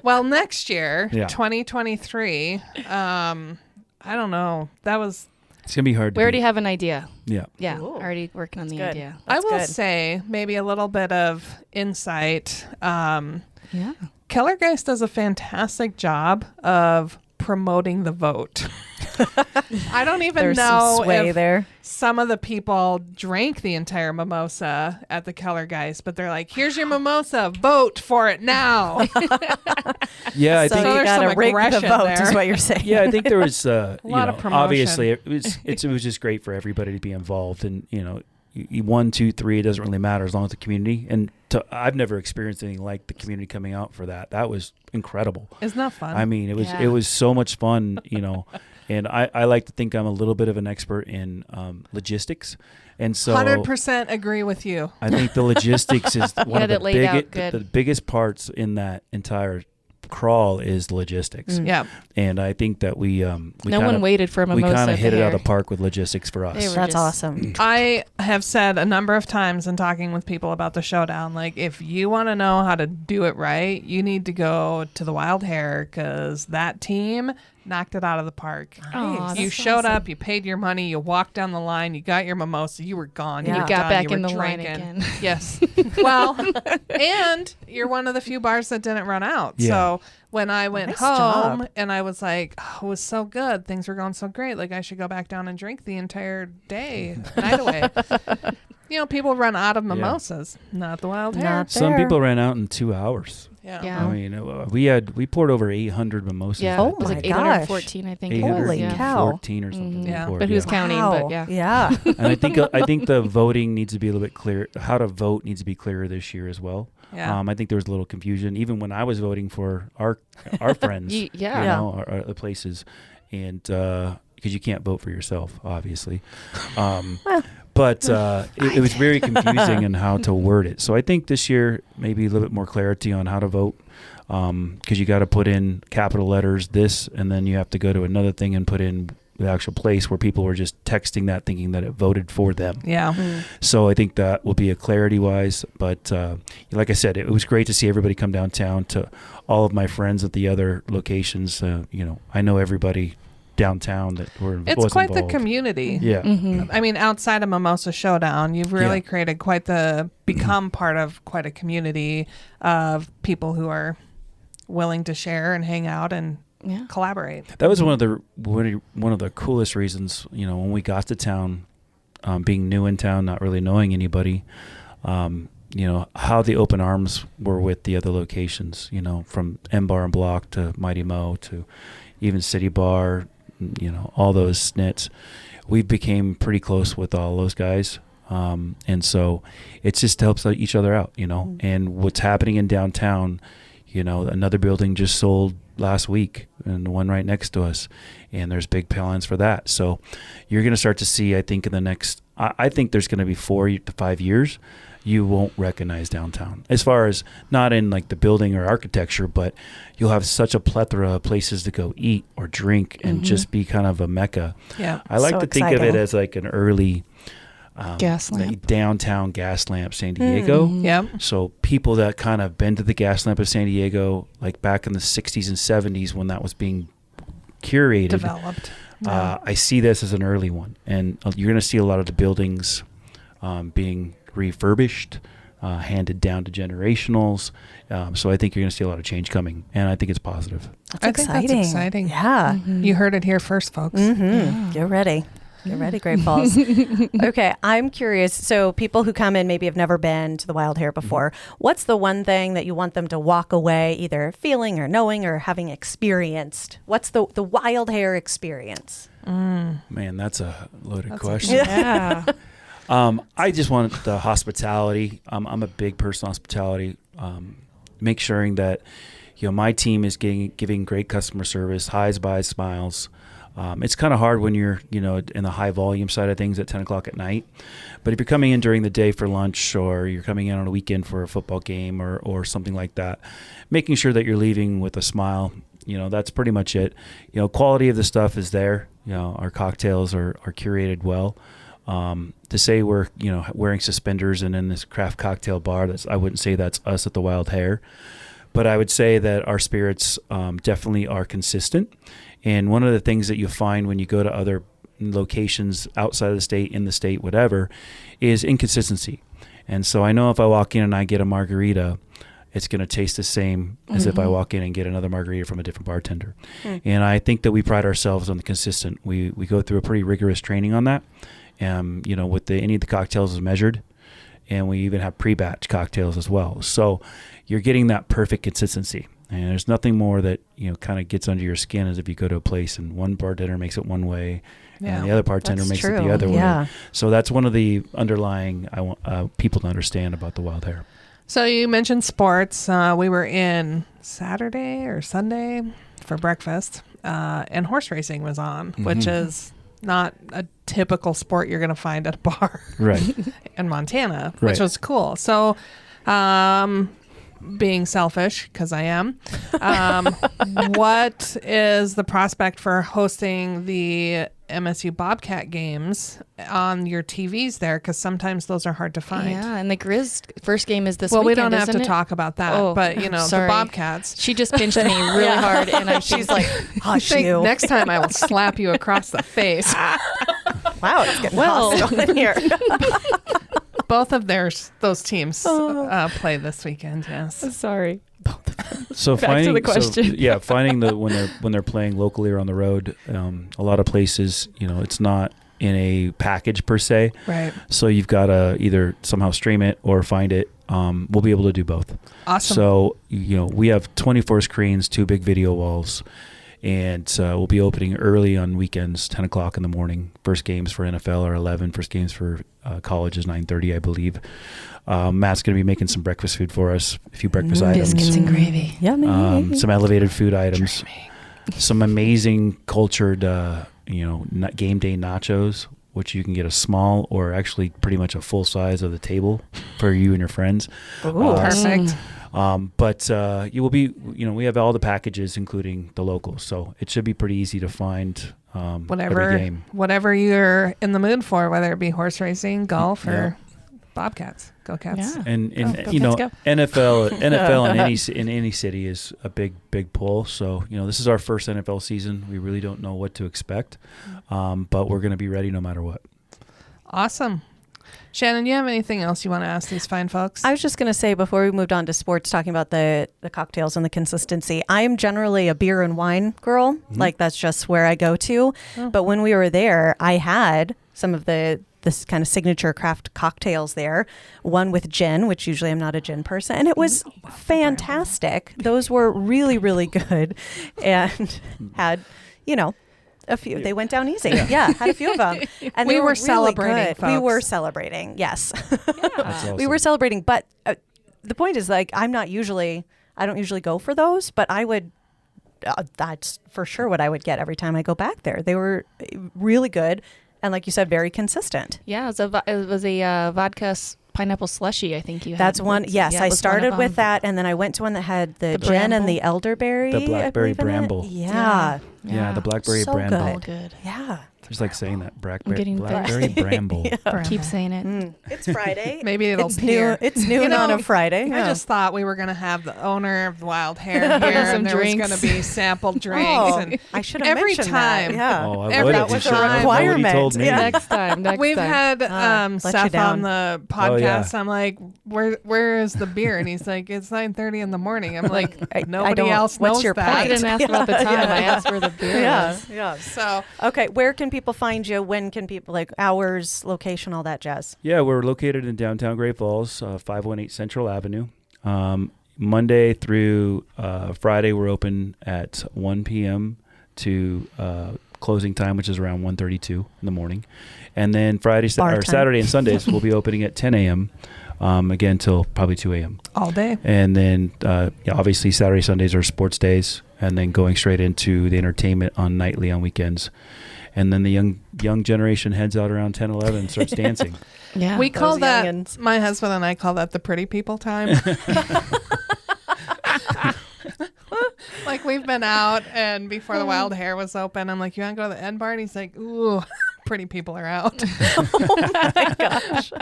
Well, next year, Yeah. 2023, I don't know. It's gonna be hard. We already have an idea. Yeah. Yeah. Ooh. Already working on the Good. idea. I That's will good. say maybe a little bit of insight. Yeah. Kellergeist does a fantastic job of promoting the vote. I don't even There's know some sway if there. some of the people drank the entire mimosa at the Kellergeist, but they're like, "Here's your mimosa, vote for it now." Yeah, I So think. you there's got to some rig the aggression vote, there. is what you're saying. Yeah, I think there was lot of promotion. obviously it was just great for everybody to be involved, and you 1, 2, 3, it doesn't really matter as long as the community. And I've never experienced anything like the community coming out for that. That was incredible. Isn't that fun? I mean, Yeah. it was so much fun, And I like to think I'm a little bit of an expert in logistics, and so 100% agree with you. I think the logistics is one had of it laid out the good. biggest parts in that entire crawl is the logistics. Yeah. And I think that we No kinda, one waited for a we mimosa. kind of at hit the it out hair. of the park with logistics for us. They were That's just- awesome. I have said a number of times in talking with people about the showdown, like, if you want to know how to do it right, you need to go to the Wild Hare, because that team knocked it out of the park. Aw, You that's showed awesome. up, you paid your money, you walked down the line, you got your mimosa, you were gone. Yeah. You You were got done, back you were in the line drinking. again. Yes. Well, and you're one of the few bars that didn't run out. Yeah. So when I went Nice home job. and I was like, oh, it was so good. Things were going so great. Like, I should go back down and drink the entire day, night away. People run out of mimosas, not the Wild Hare. Not Some there. people ran out in 2 hours. Yeah. Yeah. I mean, we poured over 800 mimosas. Yeah. Oh it was my like gosh. 814, I think. it was. Holy Yeah. cow. 814 or something. we Yeah. poured, But who's yeah. counting? Wow. But yeah. Yeah. And I think the voting needs to be a little bit clear. How to vote needs to be clearer this year as well. Yeah. I think there was a little confusion even when I was voting for our friends. Yeah. Yeah. Our places, and because you can't vote for yourself, obviously. But it was very confusing in how to word it. So I think this year maybe a little bit more clarity on how to vote, because you got to put in capital letters this, and then you have to go to another thing and put in the actual place where people were just texting that thinking that it voted for them. Yeah. So I think that will be a clarity-wise. But like I said, it was great to see everybody come downtown. To all of my friends at the other locations, I know everybody downtown that It's was quite involved. the community. Yeah. Mm-hmm. I mean, outside of Mimosa Showdown, you've really Yeah. created become part of quite a community of people who are willing to share and hang out and Yeah. collaborate. That was one of the coolest reasons, when we got to town, being new in town, not really knowing anybody. how the open arms were with the other locations, from M Bar and Block to Mighty Mo to even City Bar, all those snits. We became pretty close with all those guys. And so it just helps each other out, and what's happening in downtown, another building just sold last week and the one right next to us, and there's big plans for that. So you're going to start to see, I think I think there's going to be 4 to 5 years, you won't recognize downtown as far as not in like the building or architecture, but you'll have such a plethora of places to go eat or drink and just be kind of a mecca. Yeah. I like So to think of it as like an early Gas lamp. downtown gas lamp San Diego. Yep. So people that kind of been to the gas lamp of San Diego, like back in the 60s and 70s when that was being curated, Developed. I see this as an early one. And you're going to see a lot of the buildings being refurbished, handed down to generationals. So I think you're going to see a lot of change coming, and I think it's positive. That's I think that's exciting. Yeah. You heard it here first, folks. Get ready. Get ready, Great Falls. Okay, I'm curious. So people who come in maybe have never been to the Wild Hare before. What's the one thing that you want them to walk away either feeling or knowing or having experienced? What's the Wild Hare experience? Man, that's a loaded question. Yeah. I just want the hospitality. I'm a big person on hospitality. Make sure that my team is giving great customer service, highs, buys, smiles. It's kind of hard when you're in the high volume side of things at 10 o'clock at night. But if you're coming in during the day for lunch, or you're coming in on a weekend for a football game or something like that, making sure that you're leaving with a smile. That's pretty much it. Quality of the stuff is there. Our cocktails are curated well. To say we're wearing suspenders and in this craft cocktail bar, I wouldn't say that's us at the Wild Hare, but I would say that our spirits definitely are consistent. And one of the things that you find when you go to other locations outside of the state, in the state, whatever, is inconsistency. And so I know if I walk in and I get a margarita, it's going to taste the same as if I walk in and get another margarita from a different bartender. And I think that we pride ourselves on the consistent. We go through a pretty rigorous training on that. With any of the cocktails is measured, and we even have pre-batch cocktails as well. So you're getting that perfect consistency. And there's nothing more that, kind of gets under your skin as if you go to a place and one bartender makes it one way and the other bartender makes it the other way. So that's one of the underlying I want people to understand about the Wild Hare. So you mentioned sports. We were in Saturday or Sunday for breakfast, and horse racing was on, which is not a typical sport you're going to find at a bar in Montana, which was cool. So, being selfish, because I am, what is the prospect for hosting the MSU Bobcat games on your TVs there? Because sometimes those are hard to find. Yeah, and the Grizz first game is this weekend. weekend, we don't have to it? talk about that, but the Bobcats. She just pinched me really hard, and she's like, hush you. Next time I will slap you across the face. Wow, it's getting hostile in here. Both of those teams play this weekend. Yes. Sorry. So Back to the question. Finding when they're playing locally or on the road, a lot of places, it's not in a package per se. Right. So you've got to either somehow stream it or find it. We'll be able to do both. Awesome. So we have 24 screens, 2 big video walls. And we'll be opening early on weekends, 10 o'clock in the morning. First games for NFL are 11. First games for college is 9:30, I believe. Matt's going to be making some breakfast food for us, a few breakfast items. Biscuits and gravy. Yummy. Some elevated food items. Some amazing cultured, game day nachos, which you can get a small or actually pretty much a full size of the table for you and your friends. Ooh, perfect. But you will be, we have all the packages, including the locals. So it should be pretty easy to find every game. Whatever you're in the mood for, whether it be horse racing, golf, or Bobcats. Go Cats. Yeah. And go. NFL in any city is a big pull. So, this is our first NFL season. We really don't know what to expect. But we're going to be ready no matter what. Awesome. Shannon, you have anything else you want to ask these fine folks? I was just going to say, before we moved on to sports, talking about the cocktails and the consistency, I am generally a beer and wine girl. Like, that's just where I go to. But when we were there, I had some of the this kind of signature craft cocktails there. One with gin, which usually I'm not a gin person, and it was fantastic. Those were really, really good, and had, a few. They went down easy. Yeah, had a few of them, and We they were really celebrating, good. We folks. were celebrating. Yes, That's awesome. we were celebrating. But the point is, like, I don't usually go for those, but I would. That's for sure what I would get every time I go back there. They were really good, and like you said, very consistent. Yeah, it was a vodka pineapple slushy, I think you had. That's one. Yes, Yeah, I it was started one of with them. that, and then I went to one that had the The gin and bramble. the elderberry. The blackberry I believe, in it. bramble. Yeah. Yeah, the blackberry So bramble. All good. Yeah. Just like saying that. getting Blackberry bramble. Keep saying it. It's Friday. Maybe it'll it's appear. new. It's noon on a Friday. I Yeah. just thought we were going to have the owner of Wild Hare here, Some and there drinks. was going to be sampled drinks. Oh, and I should have every mentioned time. that. Yeah. Oh, I Every would have. that was You a should have. requirement. Nobody told me. Yeah. Next time. We've had let you Seth on down. the Oh, yeah. podcast. I'm like, where is the beer? And he's like, it's 9:30 in the morning. I'm like, I nobody don't- else what's knows your that. I point? didn't ask about the time. I asked where the beer was. Yeah. So Okay. Where can people find you? When can people, like, hours, location, all that jazz? Yeah, we're located in downtown Great Falls, 518 Central Avenue. Monday through Friday, we're open at 1 p.m. to closing time, which is around 1:32 in the morning. And then Bar time. Saturday and Sundays, we'll be opening at 10 a.m. Again till probably 2 a.m. all day. And then obviously Saturday, Sundays are sports days, and then going straight into the entertainment nightly on weekends. And then the young generation heads out around 10, 11 and starts dancing. Yeah. We call Those that, youngins. my husband and I call that the pretty people time. Like, we've been out, and before the Wild Hare was open, I'm like, you want to go to the End Bar? And he's like, ooh, pretty people are out.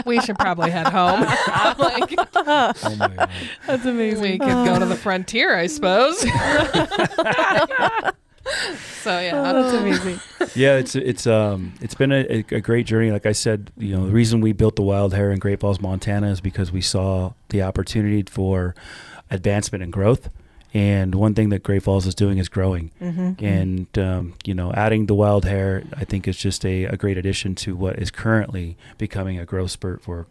We should probably head home. I'm like, Oh my God. that's amazing. We could go to the Frontier, I suppose. So yeah, that's amazing. Yeah, it's been a great journey. Like I said, the reason we built the Wild Hare in Great Falls, Montana, is because we saw the opportunity for advancement and growth. And one thing that Great Falls is doing is growing. Mm-hmm. And adding the Wild Hare, I think, is just a great addition to what is currently becoming a growth spurt for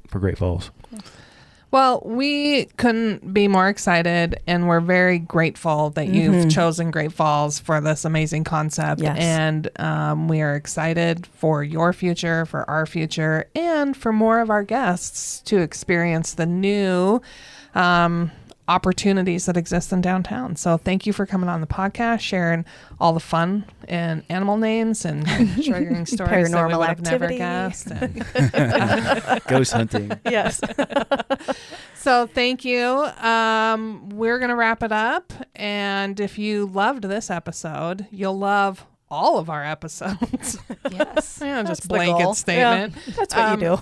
Great Falls. Well, we couldn't be more excited, and we're very grateful that you've chosen Great Falls for this amazing concept. Yes. And we are excited for your future, for our future, and for more of our guests to experience the new opportunities that exist in downtown. So thank you for coming on the podcast, sharing all the fun and animal names and triggering stories that we Paranormal would have never activity. guessed. And Ghost hunting. Yes. so thank you. We're going to wrap it up. And if you loved this episode, you'll love all of our episodes. Yes. Yeah, That's just the blanket goal. statement. Yeah, that's what you do.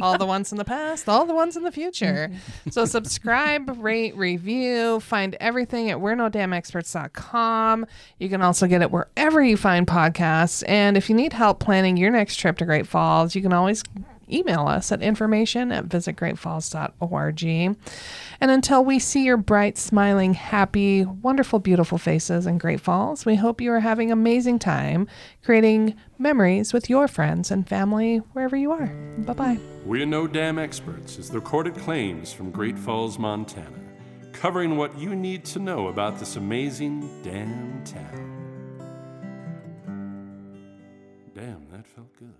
All the ones in the past, all the ones in the future. So subscribe, rate, review, find everything at we'reknowdamnexperts.com. You can also get it wherever you find podcasts. And if you need help planning your next trip to Great Falls, you can always email us at information@visitgreatfalls.org. And until we see your bright, smiling, happy, wonderful, beautiful faces in Great Falls, we hope you are having an amazing time creating memories with your friends and family wherever you are. Bye-bye. We're No Damn Experts is the recorded claims from Great Falls, Montana, covering what you need to know about this amazing damn town. Damn, that felt good.